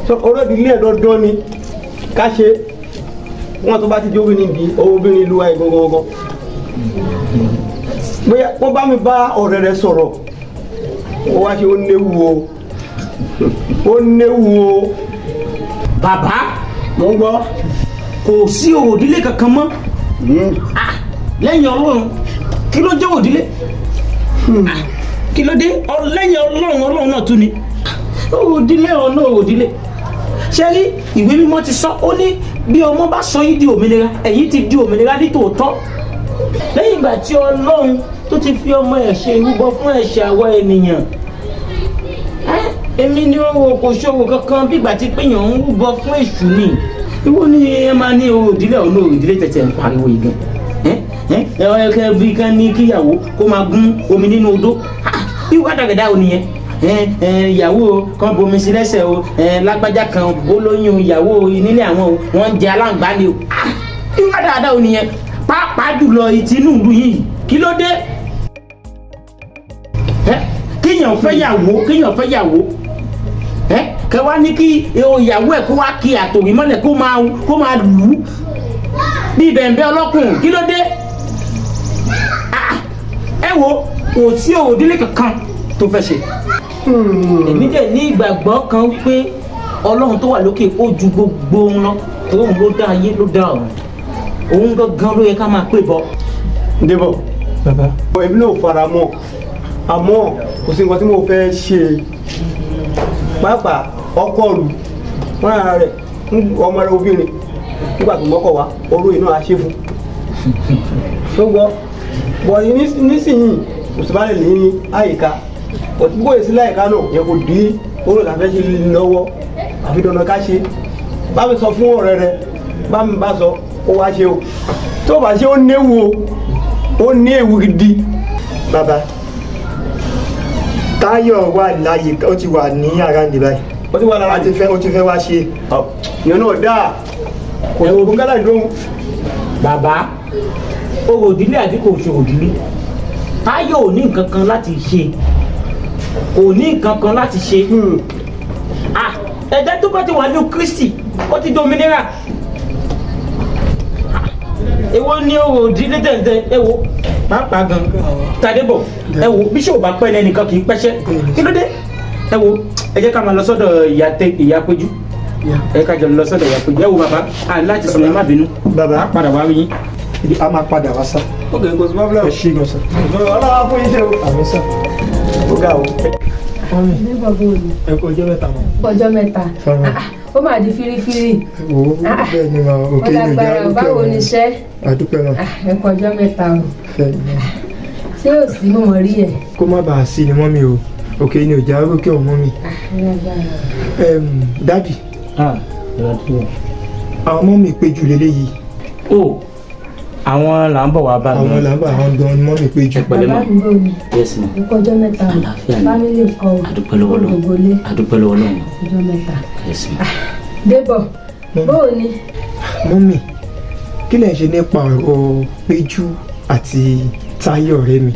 Olódìlé dandan ni ká ṣe wọn tó bá ti jóbi níbi obìnrin ìlú ayé gangan. bóyá wọ́n bá mi bá ọ̀rẹ́ rẹ sọ̀rọ̀ ó wá ṣe ó néwu o. bàbá mo ń gbọ́ kò sí òdílé kankan mọ́ lẹ́yìn Ọlọ́run kí ló jẹ́ òdílé kí ló dé lẹ́yìn Ọlọ́run náà tún ni òdílé ọ̀nà òdílé ṣé rí ìwé mímọ́ ti sọ ó ní bí ọmọ bá sọ yín di òmìnira ẹ̀yin ti di òmìnira ní tòótọ́ lẹ́yìn ìgbà tí Ọlọ́run tó ti fi ọmọ ẹ̀ ṣe ìrúbọ fún ẹ̀ṣẹ̀ àwa ènìyàn èmi ni ó kò ṣòwò kankan bí ìgbà tí péyàn ń rúbọ fún èṣù ni ìwọ ni ẹ máa ní òdílé ọ̀nà òdílé tẹ̀tẹ̀ ń pariwo yìí gan ẹ̀kẹ́ bí kan ní kíyàwó kó máa gún omi nínú odó bí wàdàgàdà ò nìyẹn ìyàwó kan bomi sí lẹ́sẹ̀ o lágbájá kan ó lóyún ìyàwó nílé àwọn o wọ́n ń jẹ aláǹgbá ni o ìwà dáadáa ò nìyẹn pàápàá jùlọ ìtinúùlù yìí kí ló dé kéèyàn fẹ́ yàwó kẹ wá ní kí ìyàwó ẹ̀ kó wá kí àtòrí mọ́lẹ̀ kó máa lù ú bí bẹ̀m̀bẹ̀ ọlọ́kùnrin kí ló dé ẹ wo kò sí òdílé kankan tó fẹ́ ṣe. èmi dẹ̀ ní ìgbàgbọ́ kan pé Ọlọ́run tó wà lókè ó ju gbogbo ohun lọ òun ló dá ayé ló dá ọ̀run òun gangan ló yẹ ká máa pè bọ́. débọ̀ bàbá èmi náà fara mọ́ àmọ́ kò sí nǹkan tí mo fẹ́ ṣe pàápàá ọkọ rù wọn ara rẹ̀ ọmọ rẹ̀ obìnrin nígbà tó mọ́kọ̀ wá oró iná àṣẹ fún tó gbọ́ bọ̀ nísìnyí mùsùlùmí lè ní àyíká òtí bóyè sí láyìíká náà yẹ kò dí oró làfẹ́ ṣe lọ́wọ́ àfi dandan ká ṣe bá mi sọ fún ọ̀rẹ́ rẹ bá mi bá sọ ó wá ṣe o tó bá ṣe ó néwu o ó ní ewu gidi. bàbá Táyọ̀ wà láyé ó ti wà ní àràǹdì báyìí ó ti wà lára ó ti fẹ́ wá ṣe. ìyẹn náà dáa kò ní ogun gálà ìdóhùn. bàbá orò ìdílé àti kò ṣe òdílé Táyọ̀ ò ní nǹkan kan láti ṣe kò ní nǹkan kan láti ṣe ẹ̀dá tó bá ti wà ní Kristi ó ti dominira èwo ni orò ìdílé tẹ̀ǹtẹ̀ ẹ wo pàápàá gan Tadébọ̀ ẹ wo bíṣọ̀ bá pẹ́ lẹ́nìkan kì í pẹ́ṣẹ́ kí ló dé ẹ wo ẹ jẹ́ ká máa lọ sọ́dọ̀ ìyá Péjú ẹ ká jọ lọ sọ́dọ̀ ìyá Péjú ẹ wo bàbá láti sọ̀rọ̀ ẹ má bínú bàbá á padà wá rí yín. a máa padà wá sá. ok kò sí problem. ẹ ṣe gan sir. ọlọ́wọ́ fún yín ṣe o. àmì sir. ó ga o. mọ́mí ní bàbá òní ẹ kú ọjọ́ mẹ́ta mọ́. ọjọ́ mẹ́ta Fọlá. ó máa di fírífírí wo bẹ́ẹ̀ ni ma ó òkè ní ìjà lágbára lókè báwo ni iṣẹ́ àdúpẹ́ ma ẹ kú ọjọ́ mẹ́ta o fẹ́ ni ma. ṣé ò sí mọ̀ wọ́n rí ẹ̀ kó má bàa sí ni mọ́mí o òkè ní ìjà lókè ọ̀ mọ́mí. dádì àwọn mọ́mí péjú lélẹ́yìí. o àwọn là ń bọ̀ wá bá mi. àwọn làbà àwọn gan ni mọ́mí péjú. pẹ̀lẹ́ bàbá mọ́. mi bò ní yes ma. ẹ kú ọjọ́ mẹ́ta o Àlàáfíà ni. fámílì kan o adúpẹ́ lọ́wọ́ lọ́wọ́ gbogbo lé adúpẹ́ lọ́wọ́ lọ́wọ́ ọjọ́ mẹ́ta yes ma. débọ̀ bóò ni mọ́mí kí lẹ̀ ń ṣe nípa ọ̀rọ̀ péjú àti táyọ̀ ọ̀rẹ́ mi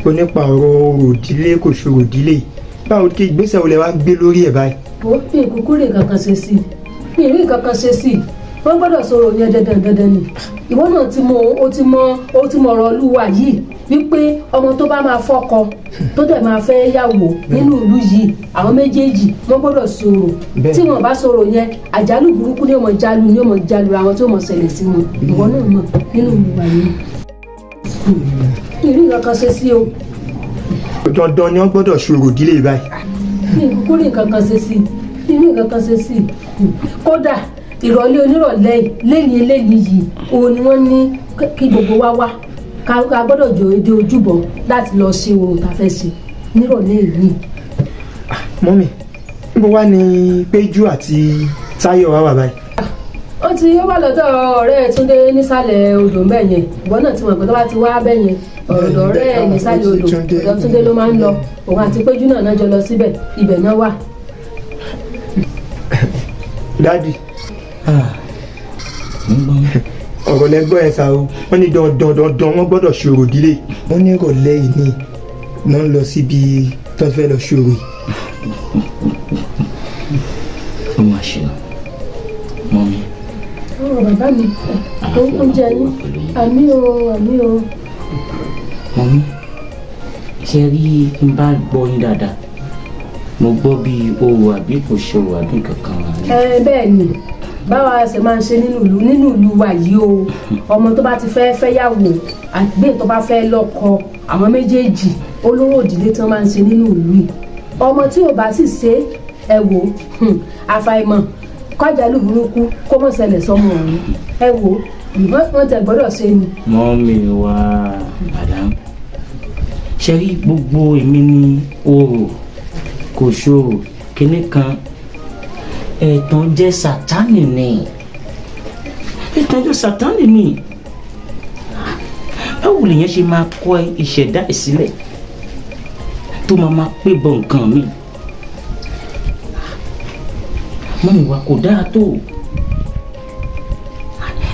o nípa ọ̀rọ̀ orò ìdílé kò ṣòro ìdílé yìí báwo kí ìgbésẹ̀ wo lẹ wá gbé lórí ẹ̀ báyìí. ó fi ìkúkú rè kankan ṣe sí i mi rí kankan ṣe sí i wọ́n gbọ́dọ̀ sọ̀rọ̀ yẹn dandan ni ìwọ náà ti mọ ọ̀rọ̀ olúwa yìí wípé ọmọ tó bá máa fọ́kọ tó dẹ̀ máa fẹ́ yàwó nínú ìlú yìí àwọn méjèèjì wọ́n gbọ́dọ̀ sọ̀rọ̀ Bẹ́ẹ̀. tí wọ́n bá sọ̀rọ̀ yẹn àjálù burúkú ni ó mọ̀ jálu àwọn tí ó mọ̀ ṣẹlẹ̀ sí wọn ìwọ náà mọ̀ nínú ìlú wa yìí mi rí kankan ṣe sí o dandan ni wọ́n gbọ́dọ̀ ṣòro ìdílé yìí báyìí. mi ìkúkú rí kankan ṣe sí mi rí kankan ṣe sí kódà ìrọ̀lẹ́ onírọ̀lẹ́ lẹ́yìn eléyìí yìí òun ni wọ́n ní kí gbogbo wa wá ká gbọ́dọ̀ jọ èdè ojúbọ láti lọ ṣe ohun tá a fẹ́ ṣe nírọ̀lẹ́ yìí. mọ́mí níbo wá ní péjú àti táyọ̀ wá wà báyìí. ó ti wá lọ́dọ̀ ọ̀rẹ́ Túndé nísàlẹ̀ odò ń bẹ̀ yẹn ìwọ náà ti mọ̀ pé tó bá ti wá bẹ̀ yẹn ọ̀dọ̀ ọ̀rẹ́ ẹ̀ nísàlẹ̀ odò ọ̀dọ̀ Túndé ló máa ń lọ òun àti péjú náà jọ lọ síbẹ̀ ibẹ̀ náà wà. dádì ọ̀rọ̀ lẹ́gbọ́n ẹ̀ sá o wọ́n ní dandan wọ́n gbọ́dọ̀ ṣòro ìdílé wọ́n ní ìrọ̀lẹ́ yìí ni wọ́n ń lọ síbi tó fẹ́ lọ ṣòro yìí. ó máa ṣe lọ mọ́ mi. ọ̀rọ̀ bàbá mi oúnjẹ yín àmì o mọ́ mi ṣe rí n bá gbọ́ yín dáadáa mo gbọ́ bí owó àbí kò ṣe owó àbí kankan wà ní. bẹ́ẹ̀ ni báwa ṣe máa ń ṣe nínú ìlú wa yìí o ọmọ tó bá ti fẹ́ fẹ́yàwó àgbẹ̀ tó bá fẹ́ lọ́kọ àwọn méjèèjì olóró ìdílé tí wọ́n máa ń ṣe nínú ìlú yìí ọmọ tí ò bá sì ṣe ẹ wò àfàìmọ̀ kọjálù burúkú kó mọ̀ ṣẹlẹ̀ sọmọ ọ̀hún ẹ wò wọ́n tẹ̀ gbọ́dọ̀ ṣe ni. mọ́ mi wá madam ṣe rí gbogbo èmi ní orò kò ṣòro kinní kan ẹ̀tàn jẹ́ sátánì ni ẹ̀tàn jẹ́ sátánì ni báwo lèèyàn ṣe máa kọ ìṣẹ̀dá ẹ̀ sílẹ̀ tó máa pé bọ nǹkan mi mọ́mí wa kò dáa tó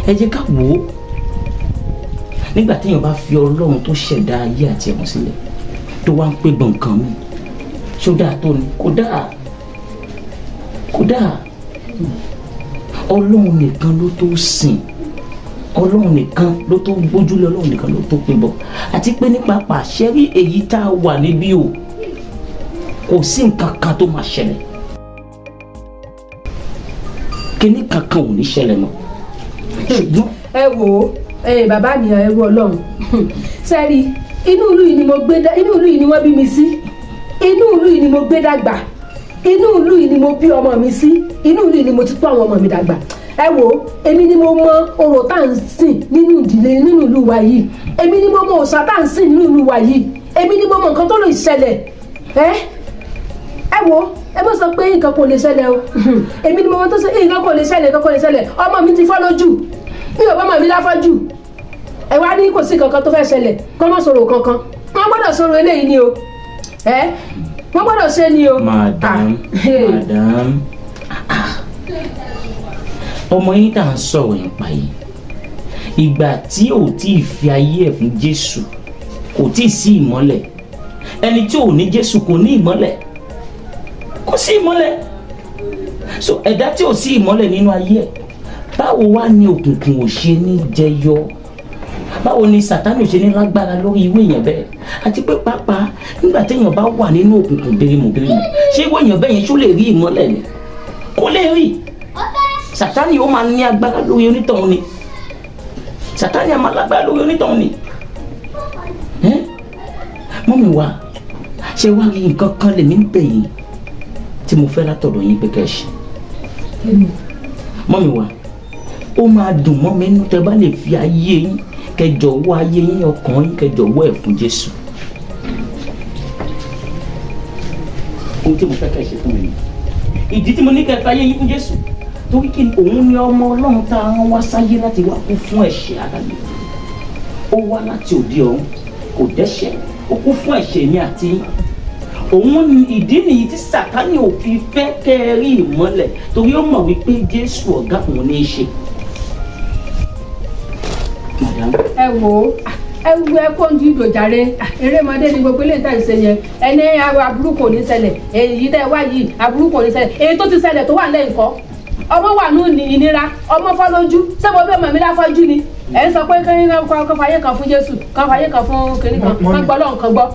ẹ jẹ́ ká wò ó nígbà téèyàn bá fi ọlọ́run tó ṣẹ̀dá ayé àti ẹ̀wọ̀n sílẹ̀ tó wá ń pé bọ nǹkan mi ṣó dáa tó ni kò dáa ọlọ́run nìkan ló tó sìn ọlọ́run nìkan ló tó gbójúlé ọlọ́run nìkan ló tó pé bọ̀ àti pé nípa pàṣẹ rí èyí tá a wà níbí o kò sí nǹkan kan tó máa ṣẹlẹ̀ kíní kankan ò ní ṣẹlẹ̀ mọ́ ṣùgbọ́n. ẹ wò ó bàbá mi ẹ wò ọlọ́run sẹ́rí inú ìlú yìí ni wọ́n bí mi sí inú ìlú yìí ni mo gbé dàgbà inú ìlú yìí ni mo bí ọmọ mi sí inú ìlú yìí ni mo ti tọ́ àwọn ọmọ mi dàgbà ẹ wò èmi ni mo mọ orò tá à ń sìn nínú ìdílé nínú ìlú wa yìí èmi ni mo mọ òòṣà tá à ń sìn nínú ìlú wa yìí èmi ni mo mọ nǹkan tó lè ṣẹlẹ̀ ẹ wò ẹ mọ̀ sọ pé nǹkan kò lè ṣẹlẹ̀ o èmi ni mo mọ tó ṣe nǹkan kò lè ṣẹlẹ̀ ọmọ mi ti fọ́ lójú mi ò bá ọmọ mi láfọ́jú ẹ wá ní kò sí kankan tó fẹ́ ṣẹlẹ̀ kọ́ mọ́ sọ̀rọ̀ kankan wọ́n gbọ́dọ̀ sọ̀rọ̀ eléyìí ni o wọ́n gbọ́dọ̀ ṣe ni o. madam ọmọ yín tá à ń sọ̀rọ̀ nípa yìí ìgbà tí ò tí ì fi ayé ẹ̀ fún Jésù kò tí ì sí ìmọ́lẹ̀ ẹni tí ò ní Jésù kò ní ìmọ́lẹ̀ kò sí ìmọ́lẹ̀ so ẹ̀dá tí ò sí ìmọ́lẹ̀ nínú ayé ẹ̀ báwo wá ní òkùnkùn ò ṣe ní jẹyọ báwo ni Sátánì ò ṣe ní lágbára lórí ìwé èèyàn bẹ́ẹ̀ àti pé pàápàá nígbà téèyàn bá wà nínú òkùnkùn bírímù ṣé ìwé èèyàn bẹ́ẹ̀ yẹn ṣó lè rí ìmọ́lẹ̀ ni kò lè rí Sátánì ó máa ní agbára lórí onítọ̀hún ni Sátánì a máa lágbára lórí onítọ̀hún ni. Mọ́mì wa ṣé wá rí nǹkan kan lèmi ń bẹ̀ yín tí mo fẹ́ látọ̀dọ̀ yín pé kẹ́ ẹ ṣe. Mọ́mì wa ó máa dùn mọ́ mi nínú tẹ́ bá lè fi ayé yín kẹ́ jọ̀wọ́ ayé yín ọkàn yín kẹ́ jọ̀wọ́ ẹ̀ fún Jésù. Ohun tí mo fẹ́ kẹ́ ẹ ṣe fún mi ni ìdí tí mo ní kẹ́ ẹ fi ayé yín fún Jésù torí kí òun ni ọmọ Ọlọ́run tá a rán wá sáyé láti wá kú fún ẹ̀ṣẹ̀ aráyé. Ó wá láti òde ọ̀run kò dẹ́ṣẹ̀ ó kú fún ẹ̀ṣẹ̀ mi àti yín. Òun ni ìdí nìyí tí Sátánì ò fi fẹ́ kẹ́ ẹ rí ìmọ́lẹ̀ torí ó mọ̀ wípé Jésù ọ̀gá òun ní í ṣe. ẹ wò ó ẹ kó ń di ìdòjàre erémọdé ni gbogbo ilé ìtàn ìṣe yẹn ẹni aburú kò ní ṣẹlẹ̀ èyí tẹ́ wá yìí aburú kò ní ṣẹlẹ̀ èyí tó ti ṣẹlẹ̀ tó wà lẹ́yìn kọ́ ọmọ wà ní ìnira ọmọ fọ́ lójú ṣé mo bẹ́ẹ̀ mọ̀ mí láfọ́jú ni ẹ ń sọ pé kán fàyè kan fún Jésù kán fàyè kan fún kìnìún kan gbọ́ lọ́n kan gbọ́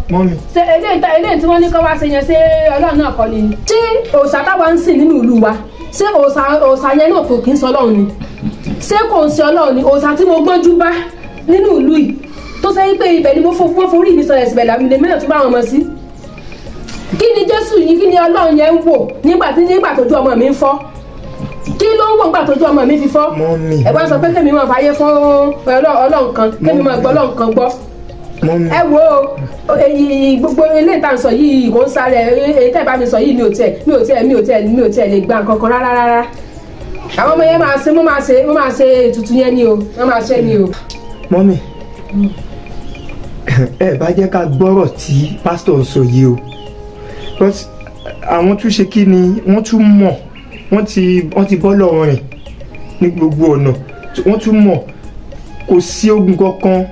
ṣe eléyìí tí wọ́n ní kán wá ṣe yẹn ṣé Ọlọ́run náà kọ́ ni tí òòṣà táwa ń sìn nínú ìlú wa ṣé òòṣà yẹn náà kò kí ń sọ Ọlọ́run ni ṣé kò ń ṣe Ọlọ́run ni òòṣà tí mo gbọ́njú bá nínú ìlú yìí tó sẹ́yìn pé ibẹ̀ ni mo forí mi sọ̀rọ̀ síbẹ̀ làmì lèmi náà tún bá wọn mọ̀ sí kí ni Jésù yìí kí ni Ọlọ́run yẹn ń wò nígbà tójú ọmọ mi ń fọ́ kí ló ń wò nígbà tójú ọmọ mi fi fọ́ ẹ wá sọ pé kémi máa fàyè fún Ọlọ́run kan kémi máa gbọ́ Ọlọ́run kan gbọ́ ẹ wo gbogbo ilé ìtànsọ yìí kò ń sáré èyí tẹ́ bá mi sọ yìí mi ò tiẹ̀ lè gba nǹkan kan rárá àwọn ọmọ yẹn máa ṣe ètùtù yẹn ni o wọ́n máa ṣe ni o. Mọ́mì ẹ bá jẹ́ ká gbọ́rọ̀ tí pásítọ̀ sọ yìí o àwọn tún ṣe kí ni wọ́n tún mọ̀ wọ́n ti bọ́ lọ́rọ̀ rìn ní gbogbo ọ̀nà wọ́n tún mọ̀ kò sí ogun kankan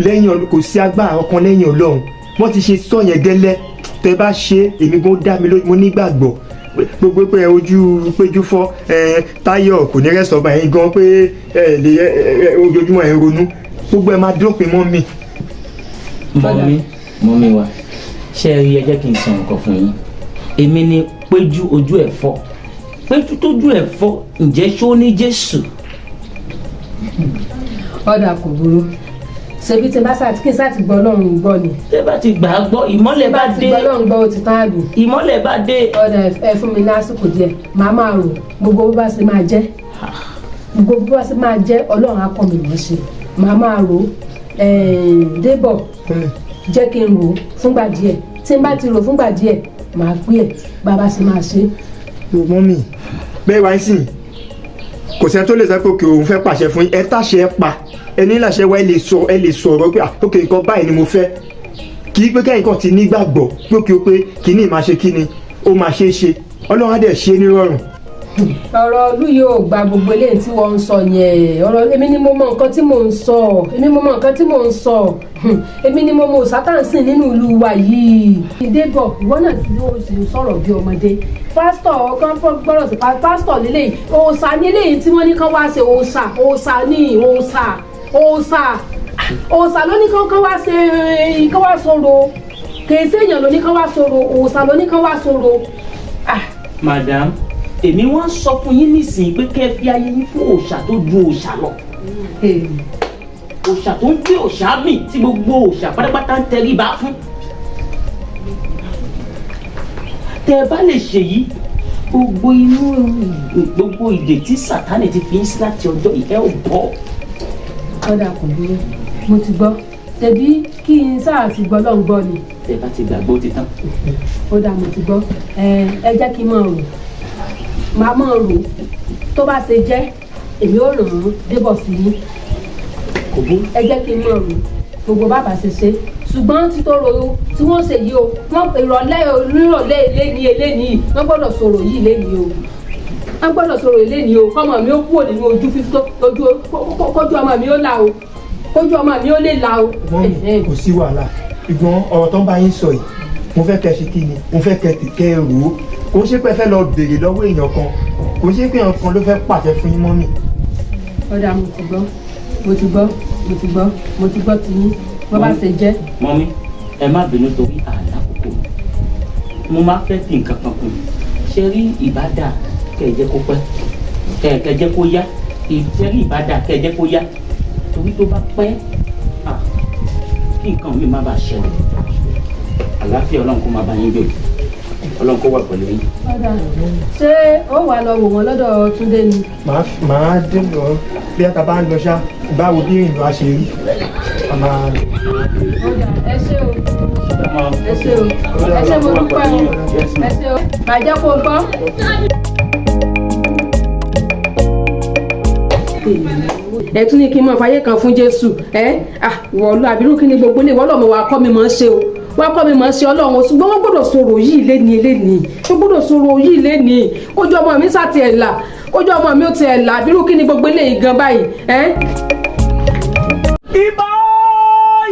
lẹ́yìn kò sí agbára kankan lẹ́yìn Ọlọ́run wọ́n ti ṣe sọ yẹn gẹ́lẹ́ tẹ́ bá ṣe èmi gan dá mi lójú mo nígbàgbọ́ gbogbo pé péjú fọ́ Táyọ̀ kò ní rẹ́sọ̀ ọba yẹn gan pé ojoojúmọ́ ẹ̀ ń ronú gbogbo ẹ̀ máa dópin mọ́ mi. Mọ́mì wa ṣé ẹ rí ẹ jẹ́ kí n sọ nǹkan fún yín èmi ni péjú ojú ẹ̀ fọ́ péjú tójú ẹ̀ fọ́ ǹjẹ́ ṣó ní Jésù. ọ̀dà kò burú ṣebí tí kí n sá ti gbọ́ Ọlọ́run gbọ́ ni. tẹ́ bá ti gbà á gbọ́ ìmọ́lẹ̀ bá dé. tí bá ti gbọ́ Ọlọ́run gbọ́ ó ti tán àbí. ìmọ́lẹ̀ bá dé. ọ̀dà ẹ fún mi lásìkò díẹ̀ màá máa rò gbogbo bó bá ṣe máa jẹ́ Ọlọ́run á kọ́ mi mọ̀ ṣe màá máa rò Débọ̀ jẹ́ kí n rò fúngbà díẹ̀ tí n bá ti rò fúngbà díẹ̀ màá pè ẹ́ bàbá sì máa ṣe. Mọ́mì bẹ́ẹ̀ wá sí kò sẹ́ni tó lè sọ pé òkè òun fẹ́ pàṣẹ fún yín ẹ táṣẹ ẹ pa ẹni láṣẹ wa ẹ lè sọ̀rọ̀ pé òkè nǹkan báyìí ni mo fẹ́ kì í pé kẹ́yìn kan ti nígbàgbọ́ pé òkè ó pé kíní máa ṣe kíni ó máa ṣe é ṣe Ọlọ́run á dẹ̀ ṣe é nírọ̀rùn. ọ̀rọ̀ ọdún yóò gba gbogbo eléyìí tí wọ́n ń sọ yẹn ọ̀rọ̀ èmi ni mo mọ nǹkan tí mò ń sọ èmi ni mo mọ sátánṣì nínú ìlú wa yìí. Débọ̀ ìwọ náà ti ló sì ń sọ̀rọ̀ bí ọmọdé pásítọ̀ kan gbọ́dọ̀ sí pásítọ̀ lélẹ́yìí òòṣà ní eléyìí tí wọ́n ní kán wá ṣe òòṣà ló ní kán wá ṣe kán wá sọ̀rọ̀ kèé séèyàn ló ní kán wá sọ̀rọ̀ òòṣà ló ní kán wá sọ̀rọ̀. Madam èmi wọ́n sọ fún yín nísìnyí pé kẹ́ ẹ fi ayé yín fún òòṣà tó ju òòṣà lọ òòṣà tó ń gbé òòṣà mì tí gbogbo òòṣà pátápátá ń tẹríba fún. tẹ́ ẹ bá lè ṣèyí gbogbo ìdè tí Sátánì ti fi ń sí láti ọjọ́ ìfẹ́ ò bọ́. ọ̀dà kò burú mo ti gbọ́ tẹ̀bí kí n sáà ti gbọ́ lọ́n gbọ́ ni. tẹ́ bá ti gbàgbọ́ ti tán. ó dà mo ti gbọ́ ẹ jẹ́ kí n máa rò màá máa rò tó bá ṣe jẹ́ èmi ò ràn án Débọ̀ sí yín ẹ jẹ́ kí n máa rò gbogbo bàbá ṣe ṣe ṣùgbọ́n títọ́rọ tí wọ́n ṣe yìí o wọ́n ìrọ̀lẹ́ eléyìí wọ́n gbọ́dọ̀ sọ̀rọ̀ yìí léyìí o wọ́n gbọ́dọ̀ sọ̀rọ̀ eléyìí o kọ́mọ mi ó kúrò nínú ojú fífọ́ kójú ọmọ mi ó là o kójú ọmọ mi ó lè là o. kò sí wàhálà ìgbọ́n ọ̀rọ̀ tó ń bá yín sọ yìí mo fẹ́ kẹ́ ṣe kí ni mo fẹ́ kẹ́ rò ó kò ṣe pé ẹ fẹ́ lọ béèrè lọ́wọ́ èèyàn kan kò ṣe pé èèyàn kan ló fẹ́ pàṣẹ fún yín Mọ́mì. ọ̀dà mo ti gbọ́ ti yín wọ́n bá ṣe jẹ́. Mọ́mì ẹ má bínú torí ààlà kòkó mo máa fẹ́ fi nǹkan kan kù ṣe rí ìbádà kẹ́ ẹ jẹ́ kó pẹ́ kẹ́ ẹ jẹ́ kó yá ìṣẹ́rí ìbádà kẹ́ ẹ jẹ́ kó yá torí wí tó bá pẹ́ kí nǹkan mi má bàa ṣẹlẹ̀ àlàáfíà ọlọ́run kó máa bá yín gbé ọlọ́run kó wà pẹ̀lú yín. ṣé ó wà lọ wò wọ́n lọ́dọ̀ Túndé ni. màá dé lọ bí a ta bá ń lọ ṣá báwo bí ìlú a ṣe rí ẹ ṣé o ẹ ṣé o ẹ ṣé mo dúpẹ́ o ẹ ṣé o bàjẹ́ kó gbọ́. ẹ tún ní kí n máa fàyè kan fún Jésù wọ́ọ̀lù àbírú kí ni gbogbo ilé ìwọ́lọ́ mi wà kọ́ mi máa ń ṣe o wọ́n kọ́ mi máa ń ṣe Ọlọ́run ṣùgbọ́n wọ́n gbọ́dọ̀ sọ̀rọ̀ yìí lénìí wọ́n gbọ́dọ̀ sọ̀rọ̀ yìí lénìí kójú ọmọ mi sàtì ẹ̀ là kójú ọmọ mi ó ti ẹ̀ là àbírú kí ni gbogbo ilé yìí gan báyìí.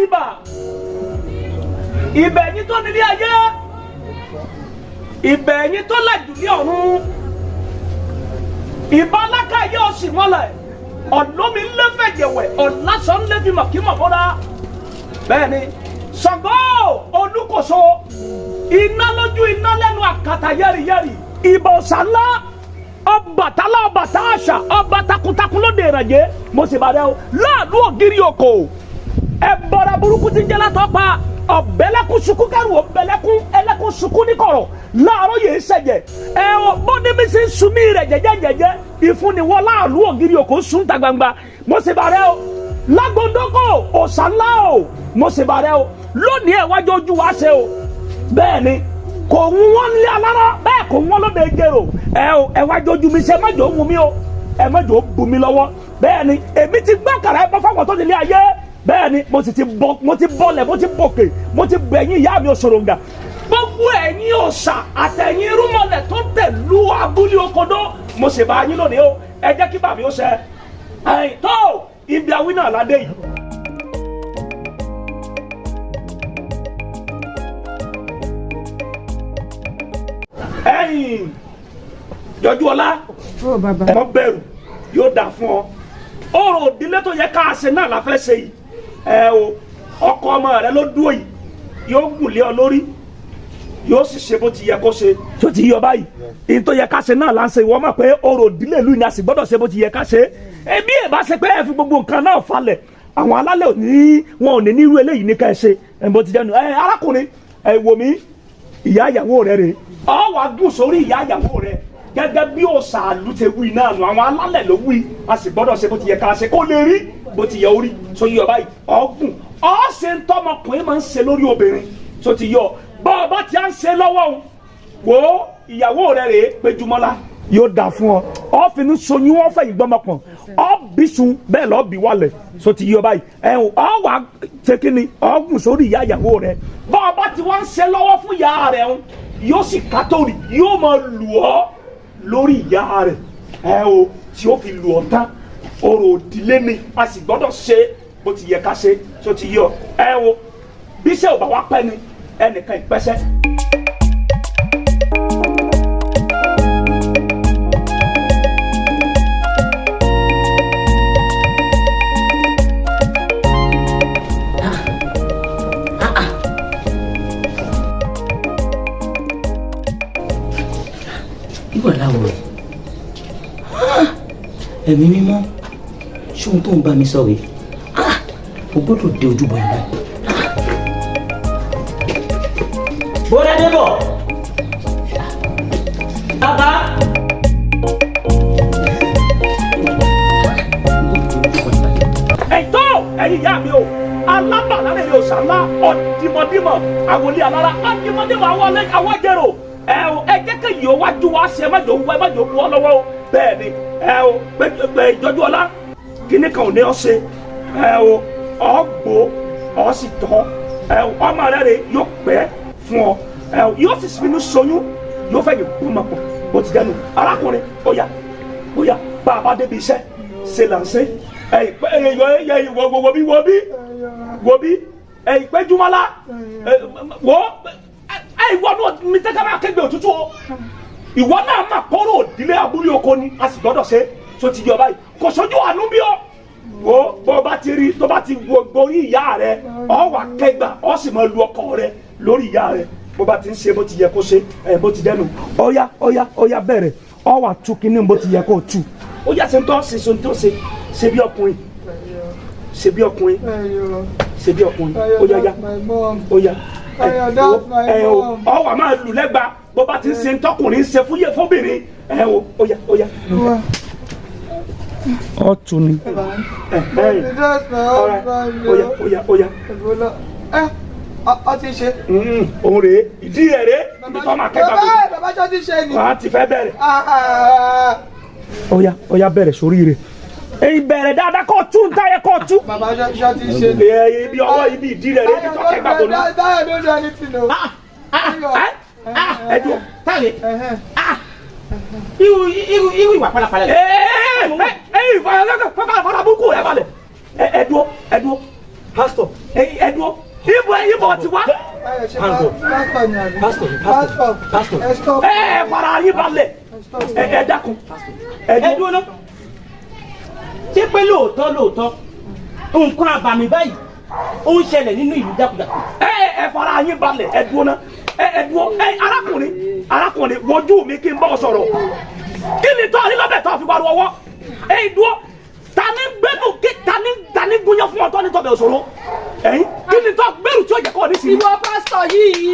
ibà ìbẹ̀yìn tó nílé ayé ìbẹ̀yìn tó lẹ̀jù ní ọ̀run ìbá alákàyé òsì mọ́lẹ̀ ọ̀lọ́mi ńlẹ́fẹ̀jẹ̀wẹ̀ ọ̀làsán ńlẹ́fi màkímọ̀ bọ́dá bẹ́ẹ̀ ni Ṣàngó Olúkòso iná lójú iná lẹ́nu àkàtà yẹ́rìyẹ́rì ìbà òòṣà ńlá Ọbàtálá ọbàtá àṣà ọba takuntakun lóde ìrànjẹ́ mo sì bá dẹ́ o láàlú ògiri òkò ẹ bọ́ra burúkú ti jẹ́ látọ́ pa ọ̀bẹ̀lẹ́kún sunkún kẹrù ọ̀bẹ̀lẹ́kún ẹlẹ́kún sunkún ní kọ̀rọ̀ láàárọ̀ yìí ṣẹ̀jẹ̀ ẹ ọ bọ́dé mi sì ń sunmí rẹ̀ jẹ́jẹ́jẹ́jẹ́ ìfúnniwọ́ láàlú ògiri òkò sùn ta gbangba mo sì bá dẹ́ o lágbóńdókò òòṣà ńlá o mo sì bá dẹ́ o lónìí ẹ̀wájú ojú wa ṣe o bẹ́ẹ̀ ni kò ń wọ́n lé alára bẹ́ẹ̀ kò ń wọ́n lóde jèrò ẹ̀wájú ojú mi ṣe mẹ́jọ wù mí o ẹ mẹ́jọ bù mí lọ́wọ́ bẹ́ẹ̀ ni èmi ti gbá kàrà ẹ̀ bá fáwọn tó nílé ayé bẹ́ẹ̀ ni mo ti bọ́lẹ̀ mo ti bòkè mo ti bẹ̀yìn ìyá mi òṣòròǹgà gbogbo ẹ̀yin òòṣà àtẹ̀yìn irúnmọlẹ̀ tó tẹ̀lú abúlé Òkodó mo sì bá yín lónìí o ẹ jẹ́ kí bàbá ó ṣe ẹ̀yìn tó ibi awí náà ládé yìí. ẹ̀yin yọjú ọlá ẹ bẹ̀rù yóò dà fún ọ ọ̀rọ̀ ìdílé tó yẹ ká ṣe náà la fẹ́ ṣe yìí ọkọ ọmọ rẹ ló dúró yìí yóò gùn lé ọ lórí yóò sì ṣe bó ti yẹ kó ṣe tó ti yọ báyìí èyí tó yẹ ká ṣe náà là ń ṣe ìwọ mọ̀ pé ọ̀rọ̀ ìdílé ìlú ni a sì gbọ́dọ̀ ṣe bó ti yẹ ká ṣe ebi ẹ̀ bá ṣe pé ẹ fi gbogbo nǹkan náà falẹ̀ àwọn alálẹ̀ wọn ò ní nírú eléyìí ní ká ẹ ṣe bó ti jẹ́nu arákùnrin wò mí ìyá ìyàwó rẹ rèé ọ wàá gùn sórí ìyá ìyàwó rẹ gẹ́gẹ́ bí òòṣà àlùtẹ̀ wí náà nù àwọn alálẹ̀ ló wí a sì gbọ́dọ̀ ṣe bó ti yẹ ká ṣe kó lè rí bó ti yẹ orí so yíyọ báyìí ọ̀gùn ọ̀ṣẹ̀ ń tọmọkùnrin máa ń ṣe lórí obìnrin so ti yọ bọ́ọ̀bá ti à ń ṣe lọ́wọ́ o wò ó ìyàwó rẹ rèé Péjúmọ́lá yóò dà fún ọ ọ̀fìnú soyún wọn fẹ̀yìn gbọ́mọpọ̀n ọ̀bísun bẹ́ẹ̀ lọ́ọ́ bí wálẹ̀ so ti yọ báyìí ọ̀wà ṣe kí ni ọ̀gùn sórí ìyá ìyàwó rẹ bọ́ọ̀bá ti wá ń ṣe lọ́wọ́ fún ìyá rẹ yóò sì kátórì yóò máa lù ọ́ lórí ìyá rẹ̀ tí ó fi lù ọ́ tán ọ̀rọ̀ ìdílé ni a sì gbọ́dọ̀ ṣe bó ti yẹ ká ṣe tó ti yọ bí iṣẹ́ ò bá wá pẹ́ ni ẹnìkan ìpẹ́sẹ́. ẹ̀mí mímọ́ ṣé ohun tó ń bá mi sọ rèé o gbọ́dọ̀ dé ojúbọ yìí báyìí. bóyá débọ̀ bàbá. ẹ̀tọ́ ẹ̀yin ìyá mi o alábàárà rẹ̀ yóò ṣàlá ọ̀dìmọ̀dìmọ̀ àwòlé alára ọ̀dìmọ̀dìmọ̀ àwọn jẹ̀rò ẹ jẹ́ kí yìí ó wájú wá sí ẹ má jò bu ọ lọ́wọ́ o bẹ́ẹ̀ ni pé ìjọ́jú ọlá kíní kan ò ní ọ ṣe ọ gbó ọ sì tọ́ ọmọ rẹ rè yóò pẹ́ fún ọ yóò sì finú soyún yóò fẹ́ yìí gbọ́n mọ̀ pọ̀ bó ti dẹnu arákùnrin ó yá bá a bá débi iṣẹ́ ṣe là ń ṣe wo bí Péjúmọ́lá wo ìwọ náà mi tẹ́ka máa kẹ́gbẹ́ òtútù o ìwọ náà máa kọ́rọ̀ òdílé abúlé oko ni a sì gbọ́dọ̀ ṣe tó ti yọ báyìí kò sójú àánú bí ó wo bó bá ti rí tó bá ti wo gorí ìyá rẹ ọ wà kẹgbà ọ sì máa lu ọkọ rẹ lórí ìyá rẹ bó bá ti ń ṣe bó ti yẹ kó ṣe bó ti dẹnu ọyá bẹ̀rẹ̀ ọ wà tú kínní bó ti yẹ kó tú ó yà ṣe ń tọ́ ṣe tó ṣe bí ọkùnrin ṣe bí ọkùnrin ṣe bí ọkùnrin ó yá ó yá ọ wà máa lù lẹ́gba bó bá ti ń ṣe tọkùnrin ṣe fúyẹ fóbìnrin ó yá ó yá. ọ tún ni ó yá. Ọ ti ṣe. Òun rèé ìdí rẹ̀ rèé ibi tó máa kẹ́gbàá gbé. Bàbá ṣọ́ ti ṣe ni. Wàá ti fẹ́ bẹ̀rẹ̀. Ó yá bẹ̀rẹ̀ sórí rẹ̀. Èyí bẹ̀rẹ̀ dáadáa kọ́ tún táyẹ kọ́ tún. Bàbá ṣọ́ ti ṣe ni. Ibi ọwọ́ ibi ìdí rẹ̀ rèé ibi tó kẹ́gbàá tó ní. Táyà ló dá ní tìǹbù. Ẹ̀dùn táyé irú ìwà pálapàla rẹ̀. Fara búkú rẹ̀ balẹ̀. Ẹ̀dùn pásítọ̀ ẹ̀dùn. Ibo ti wá. Pastor. Fara yín balẹ̀. Dákun. Ẹ̀dùn náà. Ṣé pé lóòótọ́ nǹkan àbàmì báyìí ó ń ṣẹlẹ̀ nínú ìlú jákujàku? Fara yín balẹ̀ ẹ̀dùn náà. Arákùnrin wojú mi kí n bọ́ sọ̀rọ̀. Kí ni tọ́ àrílọ́bẹ̀ tó fi wá lọ́wọ́? Dúró. Tani gbẹ́nu tani gbóyàn fún ọtọ́ ní tọ́bẹ̀ òṣòro kí ni tọ́ gbẹ́rù tí ó jẹ́ kọ́ ní sí. ìwọ pásítọ̀ yìí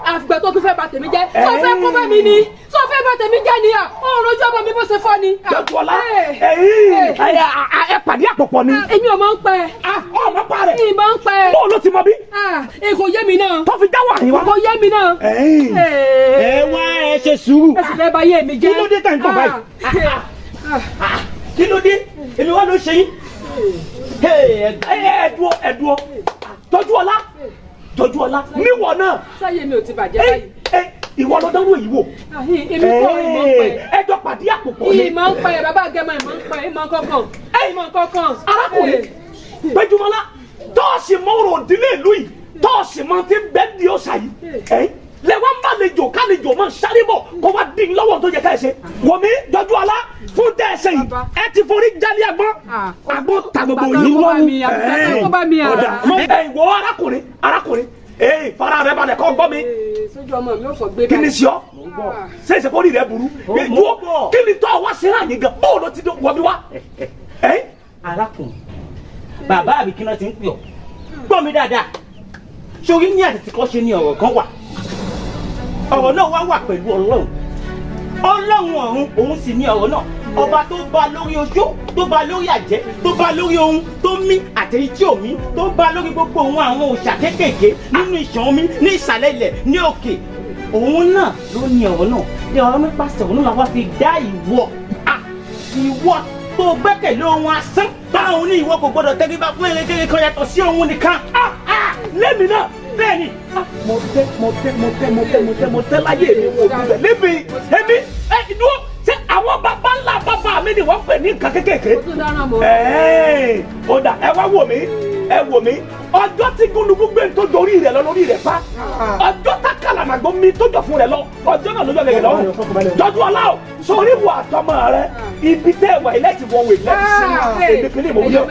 àfìgbẹ́ tó tún fẹ́ bà tèmi jẹ́ tó fẹ́ kó bá mi ni tó fẹ́ bà tèmi jẹ́ ni ọ̀run ojú ọmọ mi bó ṣe fọ́ ni. Jọ̀dúọlá ẹ pàdé àpòpọ̀ ni. èmi ò mọ̀ ń pẹ́. ọmọ pa rẹ̀. èmi mọ̀ ń pẹ́. bó ló ti mọ bí. kò yé mi náà. tó fi dáwọ́ àyíwá. kò yé mi náà. ẹ wá ẹ ṣe sùúrù. ẹ sì fẹ́ bá yé mi jẹ́. kí ló dé tẹ̀ ń tọ́ báyìí. Kí ló dé? Èmi wá ló ṣe yín. Ẹ̀dùn Jọ̀dúọlá níwọ̀ náà. sáyé mi ò ti bàjẹ́ báyìí. Ìwọ ló dánwò yìí wò. èmi kọ́ ìmọ̀ ń pẹ́. Ẹjọ́ pàdé àpòpọ̀ ni. ìmọ̀ ń pẹ́ bàbá àgẹ́mọ̀ ìmọ̀ ń pẹ́ ìmọ̀ kankan. Arákùnrin Péjúmọ́lá tọ́ọ̀sì mọ́rọ̀ òdílé ìlú yìí tọ́ọ̀sì mọ́ ti bẹ́ẹ̀ di ọ̀sà yìí. Lẹ́wọ́n bá lejò kálejò máa ń sáré bọ̀ kó wá dín lọ́wọ́ tó yẹ ká ẹ ṣe. Wọ̀mí Jọ̀dúọlá fún tẹ́ ẹ ṣe yìí ẹ ti forí jálé agbọ́n ta gbogbo yìí lọ́wọ́. Ìwọ arákùnrin fara rẹ balẹ̀ kọ́ gbọ́ mi. sójú ọmọ mi ò fọ gbé báyìí. Kí ni sọ? Ṣé ìṣèkórì rẹ burú? Kí ni tọ́ wá sí àyè gan? Bóòlù ti wọ̀ mi wá. Arákùnrin bàbá àbí kí náà ti ń pè ọ́ gbọ́ mi dáadáa sórí ní àtẹ̀tí kan ṣe ni ọ̀rọ̀ kan wà ọ̀rọ̀ náà wà pẹ̀lú ọlọ́run ọ̀run òun sì ní ọ̀rọ̀ náà ọba tó bá lórí ojú tó bá lórí àjẹ́ tó bá lórí ohun tó mí àtẹ̀yí tí ò mí tó bá lórí gbogbo ohun àwọn òòṣà kéékèèké nínú ìṣàn omi ní ìsàlẹ̀ ilẹ̀ ní òkè òun náà ló ní ọ̀rọ̀ náà ní ọ̀rọ̀ mi pàṣẹ òun náà wá fi dá ìwọ tó gbẹ́kẹ̀lé ohun asán báwọn ní ìwọ kò gbọdọ̀ tẹríba fún erékeré kan yàtọ̀ sí ohun nìkan lẹ́mi náà bẹ́ẹ̀ ni mo tẹ́ láyé mi wò ó bẹ̀ lébi èmi dúró ṣé àwọn bàbá ńlá bàbá mi ni wọ́n pè ní nǹkan kékèké. Ó dà ẹ wá wò mí ọjọ́ tí gúnlùkú gbé tó dorí rẹ̀ lọ lórí rẹ̀ pa ọjọ́ tá kàlàmàgbọ́ mi tó jọ fún rẹ̀ lọ ọjọ́ náà lójọ́ gẹ̀gẹ̀ lọ́rùn Jọ̀dúọlá o sórí wà àtọmọ rẹ ibi tẹ́ wà ilẹ̀ ti wọ̀ wẹ̀ ilẹ̀ ti sinmi èmi kìíní mo wúlò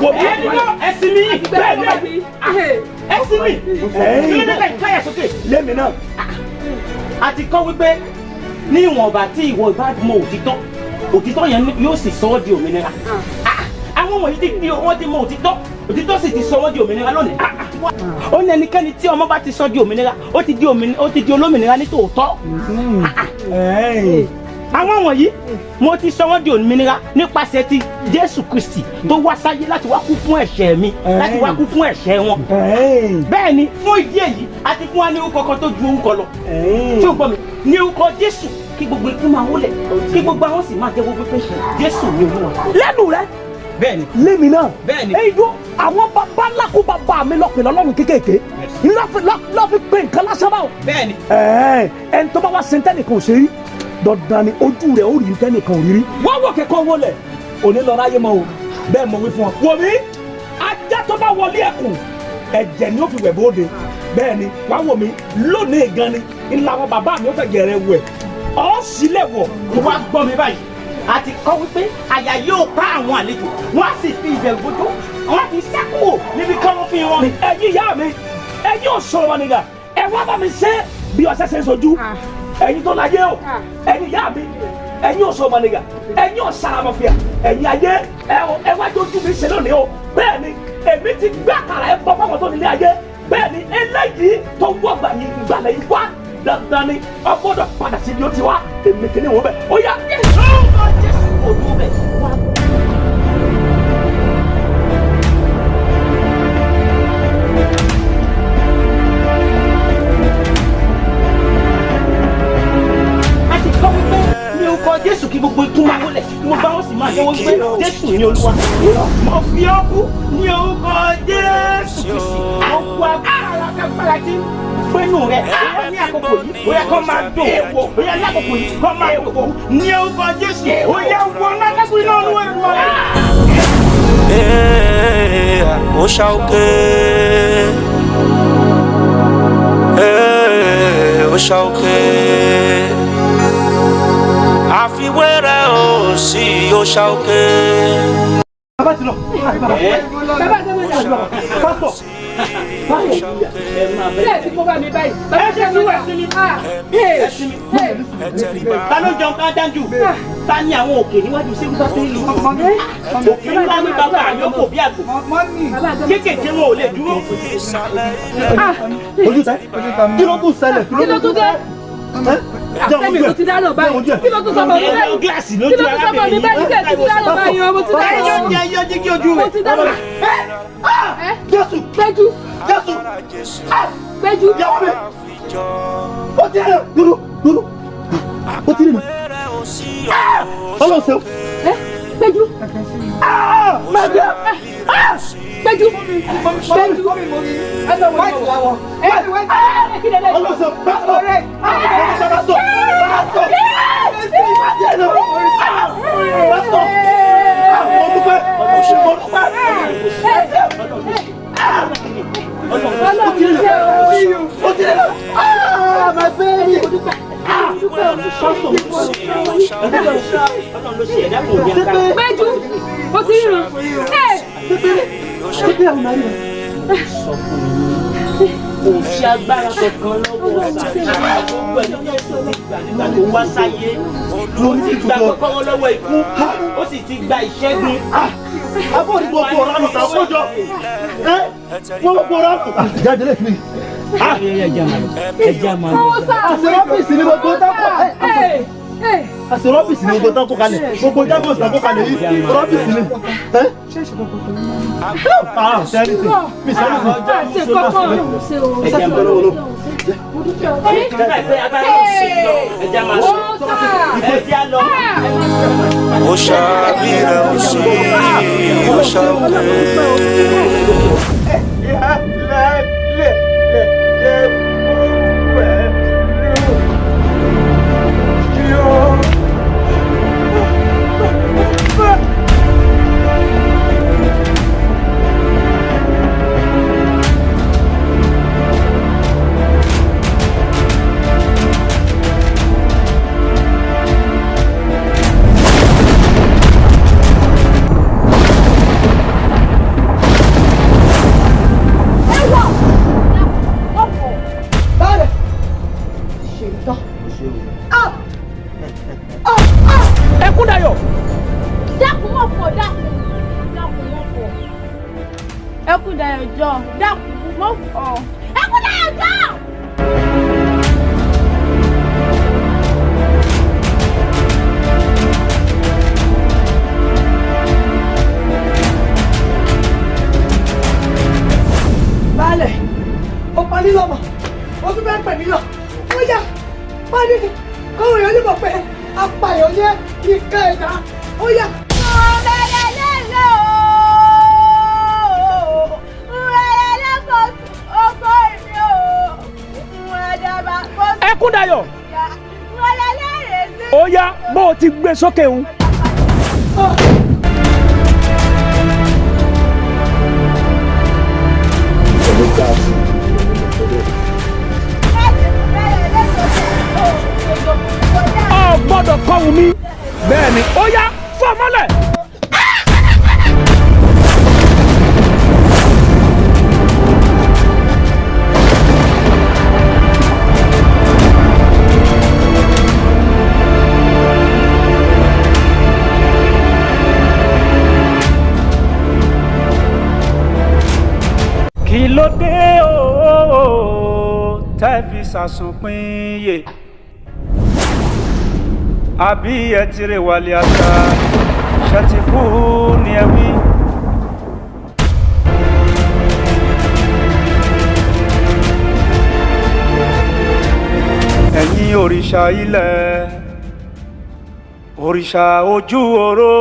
wò mí ẹsìn mi bẹ́ẹ̀ ni ẹsìn mi kí ló dé tẹ̀ káyà sókè lémi náà. àti kọ́ wípé ní ìwọ̀nba tí ìwọ ìbádùmọ̀ òtítọ́ yẹn yóò sì sọ ọ́ di òmìnira àwọn wọ̀nyí ti di wọ́n ti mọ òtítọ́ sì ti sọ wọ́n di òmìnira lónìí ó ní ẹnikẹ́ni tí ọmọ bá ti sọ di òmìnira ó ti di olómìnira ní tòótọ́ àwọn wọ̀nyí mo ti sọ wọ́n di òmìnira nípasẹ̀ ti Jésù Kristi tó wá sáyé láti wá kú fún ẹ̀ṣẹ̀ mi láti wá kú fún ẹ̀ṣẹ̀ wọn bẹ́ẹ̀ ni fún ìdí èyí a ti fún wa ní orúkọ kan tó ju orúkọ lọ tí ó gbọ́ mi ní orúkọ Jésù kí gbogbo ikú máa wólẹ̀ kí gbogbo àwọn sì máa jẹ́ gbogbo pé Jésù ni Olúwa. Lẹ́nu rẹ bẹ́ẹ̀ni lémi náà bẹ́ẹ̀ni dúró àwọn bàbá ńlá kó bàbá mi lọ pè lọ́lọ́run kékèké lọ́ fi pé nǹkan lásán báwọn. bẹ́ẹ̀ni ẹni tó bá wá sí tẹ́nìkan ò ṣe rí dandan ni ojú rẹ̀ ó rí tẹ́nìkan ò rí rí wọ́n wọ̀ kẹ́kọ̀ọ́ wọlé òní lọ ráyé mọ́ o bẹ́ẹ̀ mo wí fún ọ. wò mí ajá tó bá wọlé ẹkùn ẹ̀jẹ̀ ni ó fi wẹ̀ bóde bẹ́ẹ̀ ni wàá wò mí lónìí gan ni ńlá àwọn bàbá mi ó fẹ́ gẹ̀rẹ́ wẹ̀ ọ́ sílẹ̀ wọ̀ kó wá gbọ́ mi báyìí àti kọ́ wípé àyà yóò pa àwọn àlejò wọ́n á sì fi ìbẹ̀rù bójú wọ́n á fi sẹ́kù níbi káwọn fi wọn. ẹ̀yin ìyá mi ẹ̀yin ò sọ̀rọ̀ wọn nìyà ẹ wá bá mi ṣe bí ọṣẹ ṣe ń sojú ẹ̀yin tó láyé o ẹ̀yin ìyá mi ẹ̀yin ọ̀sọ̀ ọmọnìyàn ẹ̀yin ọ̀sàràmọ̀fìà ẹ̀yin ayé ẹ wá jójú mi ṣe lónìí o bẹ́ẹ̀ ni èmi ti gbé àkàrà ẹ̀ bọ́ fáwọn tó nílé ayé bẹ́ẹ̀ ni eléyìí tó wọ́ gbàlẹ̀ yìí wá dandan ni ọgbọ́dọ̀ padà sí ibi ó ti wá èmi kìíní wọn bẹ̀ ó yá ọ̀rọ̀ Jésù ojú bẹ̀ wá. Jésù kí gbogbo ikú máa wọlé kí gbogbo àwọn sì máa jẹ́wọ́ pé Jésù ní Olúwa. Mo fi ọ́ kú ní orúkọ Jésù Kristi. Mo kú agbára tí gbẹ́nu rẹ̀ bóyá ní àkókò yìí bóyá kọ́ máa dùn wò bóyá ní àkókò yìí kọ́ máa dùn wò ní orúkọ Jésù. Bóyá wọ náà lẹ́kùn iná Olúwa ìwọ rẹ̀. Ó ṣàókè. Ó ṣàókè. Àfiwéré ò sí ó ṣàókè. Bàbá ti lọ. Bàbá ti lọ. Pásítọ̀. Bẹ́ẹ̀ tí mo bá mi báyìí. Ẹ ṣe sí wẹ̀ sí mi. Ta ló jẹun ká dájú? Ta ni àwọn òkè níwájú sí wípé pé ìlú? Òkè ńlá ní bàbá àyọkò bí àgbò. Kékèké wọn ò lè dúró. Ojú tẹ. Kí ló tún ṣẹlẹ̀? Kí ló tún dé? Àtẹ̀mí ló ti dáná báyìí. Kí ló tún sọ bọ̀ mi báyìí? Kí ló tún sọ bọ̀ mi báyìí? Kí ló tún dáná báyìí? Mo ti dáná. Yọ jíjí ojú rẹ̀. Mo ti dáná. Jésù. Péjú. Jésù. Péjú. Yàwó mi. Ó ti rẹ̀ dúró. Ó ti rẹ̀ mọ́. Ọlọ́run ṣe. Péjú. Mẹ́gbẹ́. Péjú. Péjú. Ọlọ́run ṣe. Péjú. Ó ti rìn. Kò sí agbára kankan lọ́wọ́ Sàtánì gbogbo ẹ̀ lọ́wọ́ Jésù nígbà tó wá sáyé ló ti gba kọ́kọ́rọ́ lọ́wọ́ ikú ó sì ti gba ìṣẹ́gun. Abọ́ ni gbogbo ọ̀rọ̀ àmì tàwọn ọjọ́. Gbogbo ọ̀rọ̀ àmì. Jáde lè fi. Ẹja máa lọ. Àṣírí ọ́fíìsì ni gbogbo dákọ̀. Àṣírí ọ́fíìsì ni gbogbo dákọ̀ kalẹ̀. Gbogbo dákọ̀ dákọ̀ kalẹ̀ yìí. Ọ́fíìsì ni. Sẹ́ni sí. Mi sẹ́ni sí. Ẹja máa lọ. Ẹja máa lọ. Ẹja lọ. Ó ṣàbírẹ̀ ó sí ó ṣàókè. Ẹkúndayọ̀. Dákun mọ̀ fọ̀ dákun mọ̀ fọ̀. Ẹkúndayọ̀ jọ dákun mọ̀ fọ̀. Ẹkúndayọ̀ jọ. Baálẹ̀, ó pa ní lọ́mọ, ó tún fẹ́ pè mí lọ. Ó yá, pa ní kọ́wé yẹn níbọ̀ pé apààyàn yẹn ìka ẹ̀dá. Ó yá. Ẹkúndayọ̀. Ó yá bó o ti gbé sókè ń. Ọ gbọ́dọ̀ kọ́hún mi. Bẹ́ẹ̀ni, ó yá fọ́ mọ́lẹ̀. kí ló dé o tẹ́ fi ṣàsùnpín yè àbí ẹ ti rè wálé àṣà ṣètìkú ni ẹ wí. ẹ̀yin òrìṣà ilẹ̀ òrìṣà ojú oró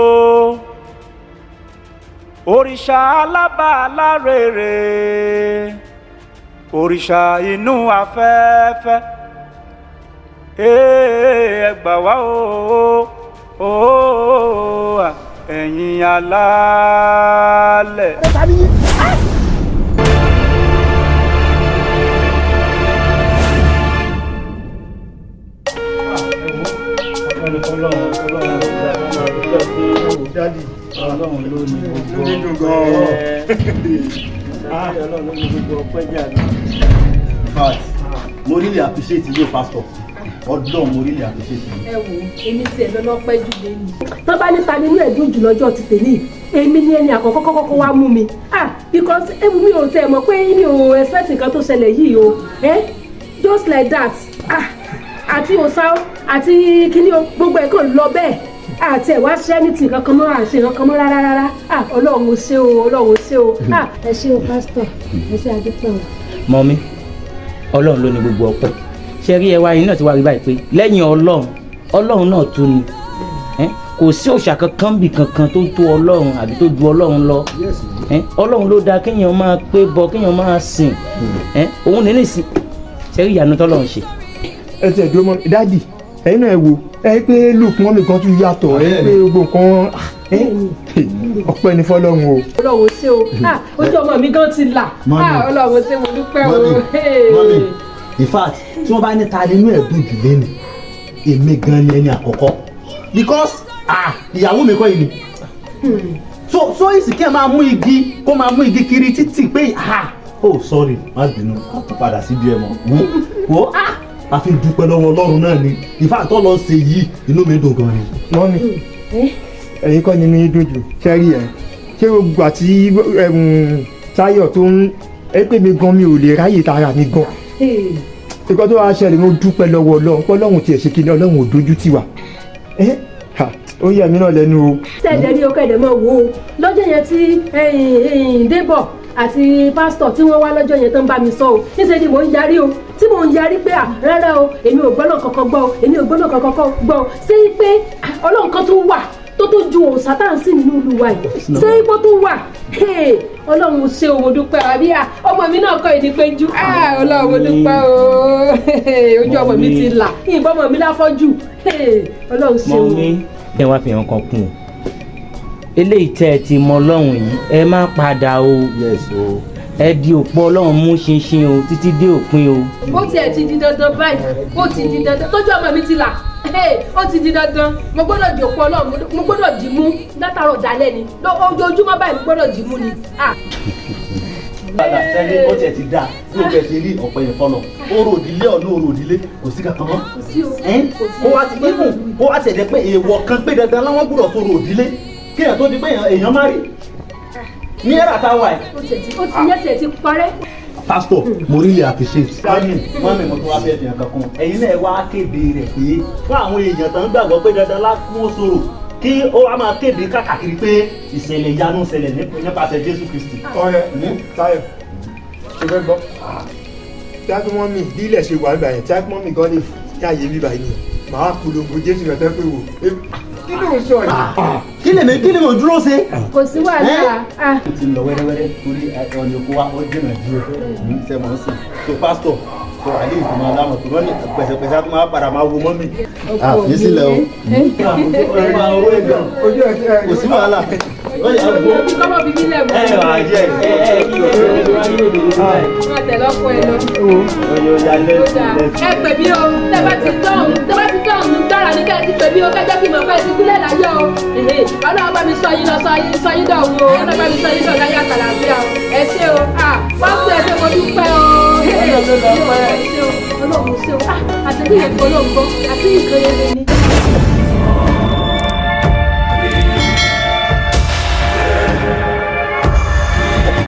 òrìṣà alábàálá rere òrìṣà inú afẹ́fẹ́ ẹ gbà wá o ẹ̀yin alálẹ̀. Ọlọ́run ló ní gbogbo mo really appreciate you pastor Ọlọ́run mo really appreciate you. ẹ wo èmi tiẹ̀ lọ́nà pẹ́ jù lẹ́nu. tó bá níta nínú ẹ̀dùn jù lọ́jọ́ ti tèmi èmi ni ẹni àkọ́kọ́ kọ́kọ́ wá mú mi because ewu mi ò tẹ̀ mọ̀ pé mi ò expect nǹkan tó ṣẹlẹ̀ yìí o just like that àti òsà àti kíní gbogbo ẹ̀ kàn lọ bẹ́ẹ̀ àti ẹ̀ wá ṣẹ́ ní ti kankan mọ́ àṣẹ kankan mọ́ rárá ọlọ́run ó ṣe o ọlọ́run ó ṣe o ẹ ṣé o pásítọ̀ ẹ ṣé adúpẹ́ o. mọ́mí ọlọ́run ló ní gbogbo ọpẹ́ ṣe rí ẹwà yín náà ti wá rí báyìí pé lẹ́yìn ọlọ́run náà tún ni kò sí òòṣà kankan bì kankan tó tó ọlọ́run àbí tó ju ọlọ́run lọ ọlọ́run ló dáa kéèyàn máa pé bọ kéèyàn máa sìn òun nínú ìsìn ṣe rí ìyanu tọ́lọ́run ṣe. ẹ ti ẹ̀dùn ọmọ dáàdì ẹ̀yin náà ẹ wo ẹ pé lùkù wọn nìkan tún yàtọ̀ ẹ pé gbogbo nǹkan ọpẹ́ ní fọ́lọ́run o. ọlọ́run ṣé o ojú ọmọ mi gan ti là ọlọ́run ṣé mo dúpẹ́ o. mọ́mí in fact tí wọ́n bá ní ta nínú ẹ̀dùn ìdílé ni èmi gan ni ẹni àkọ́kọ́ because ìyàwó mi kọ́ yìí ni so èsì kí ẹ máa mú igi kó máa mú igi kiri títì pé oh sorry má bínú padà sí bí ẹ mọ̀ wo a fi dúpẹ́ lọ́wọ́ ọlọ́run náà ni ìfà tó lọ ṣe yìí inú mi dùn gan ni. mọ́mí ẹ̀yin kọ́ ni mi dùn jù sẹ́rí ẹ̀ ṣé o gbà tí Táyọ̀ tó ń pè mí gan mi ò lè ráyè tara mi gan ìkọ́ tó wá ṣẹlẹ̀ mo dúpẹ́ lọ́wọ́ ọlọ́run pé ọlọ́run tiẹ̀ ṣe kí ni ọlọ́run ò dojú tì wá ó yẹ mí náà lẹ́nu o. tẹ̀lé ní okè ẹ̀dẹ̀ mọ̀ wò ó lọ́jọ́ yẹn tí Débọ̀ àti pásítọ̀ tí wọ́n wá lọ́jọ́ yẹn tó ń bá mi sọ o níṣẹ́ ni mò ń yarí o tí mò ń yarí pé rárá o èmi ò gbọ́dọ̀ kankan gbọ́ o èmi ò gbọ́dọ̀ kankan gbọ́ o ṣé pé ọlọ́run kan tó wà tó tó ju òòṣà tá à ń sìn nínú olúwa yìí ṣé ipò tó wà ọlọ́run ṣe o mo dúpẹ́ àbí ọmọ mi náà kọ́ ìdí péjú ọlọ́run mo dúpẹ́ o ojú ọmọ mi ti là ìbọn ọmọ mi láfọ́jú ọlọ́run ṣe o. mọ́mí ẹ wá fi hàn kan kún o eléyìí tẹ́ ẹ ti mọ ọlọ́run yìí ẹ má padà o ẹ di òpó ọlọ́run mú ṣinṣin o títí dé òpin o. ó tiẹ̀ ti di dandan báyìí ó ti di dandan tójú ọmọ mi ti là ó ti di dandan mo gbọ́dọ̀ di òpó ọlọ́run mo gbọ́dọ̀ dì mú látàrọ̀ dalẹ́ ni ojoojúmọ́ báyìí mo gbọ́dọ̀ dì mú ni. padà sẹ́ni ó tiẹ̀ ti dáa tí o fẹ́ ti rí ọ̀pẹ yẹn fọ́nà orò òdìlé ọ̀nà orò òdìlé kò sí kankan mọ́. kó wá ti ẹ̀jẹ̀ pé èèwọ̀ kan pé dandan láwọn gbọ́dọ̀ tó orò òdìlé kí èèyàn tó di pé èèyàn má rí ní ẹ̀rà tá a wà yìí. ó ti yẹ tiẹ̀ ti parẹ́. pastor mo really appreciate. mọ́mí mo tún wá fẹ́ fi hàn kankan ẹ̀yin náà wá kéde rẹ̀ pé fún àwọn èèyàn tó ń gbàgbọ́ pé dandan lákún ó sọ̀rọ̀ kí ó wá máa kéde káàkiri pé ìṣẹ̀lẹ̀ ìyanu ṣẹlẹ̀ nípasẹ̀ Jésù Kristi. ọ̀rẹ́ Táyọ̀ ṣe fẹ́ gbọ́ tí a tún mọ́ mi bí ilẹ̀ ṣe wà nígbà yẹn tí a tún mọ́ mi gan lè yáyé bíbá yìí màá polongo Jésù rẹ̀ tẹ́ pé wò kí ló ń sọ yìí. kí ni mo dúró ṣe. kò sí wàhálà. ó ti lọ wẹ́rẹ́wẹ́rẹ́ torí ọ̀nà òkú wa ó jìnnà díẹ̀ ní sẹ́mọ̀ sí so pastor so àlẹ́ ìfúnmọ́ aláwọ̀ tó lọ́nà pẹ̀sẹ̀pẹ̀sẹ̀ tó máa padà máa wo mọ́ mi. àfi sílẹ̀ o. kò sí wàhálà. kọ́mọ bíbí lẹ̀ mọ́. ẹ wà á jẹ kí o ṣe é wáyé òde lórí báyìí. wọ́n tẹ̀lé ọkọ ẹ lọ. ẹ pè mí o tẹ bá ti dọ̀hún dára ní kẹ́ ẹ ti pè mí o kẹ́jọ́ kí n mọ̀ pé ẹ ti kúlẹ̀ láyọ̀ o. ọlọ́run bá mi sọ yín lọ sọ yín dọ̀hún o ọlọ́run bá mi sọ yín dọ̀hún láyé àtàlàfíà o ẹ ṣé o pásítọ̀ ẹ ṣé mo dúpẹ́ o. ọlọ́run ṣé o àtẹ̀lé yẹn kọ́ ló ń gbọ́ àti ìkẹyẹ lé ní.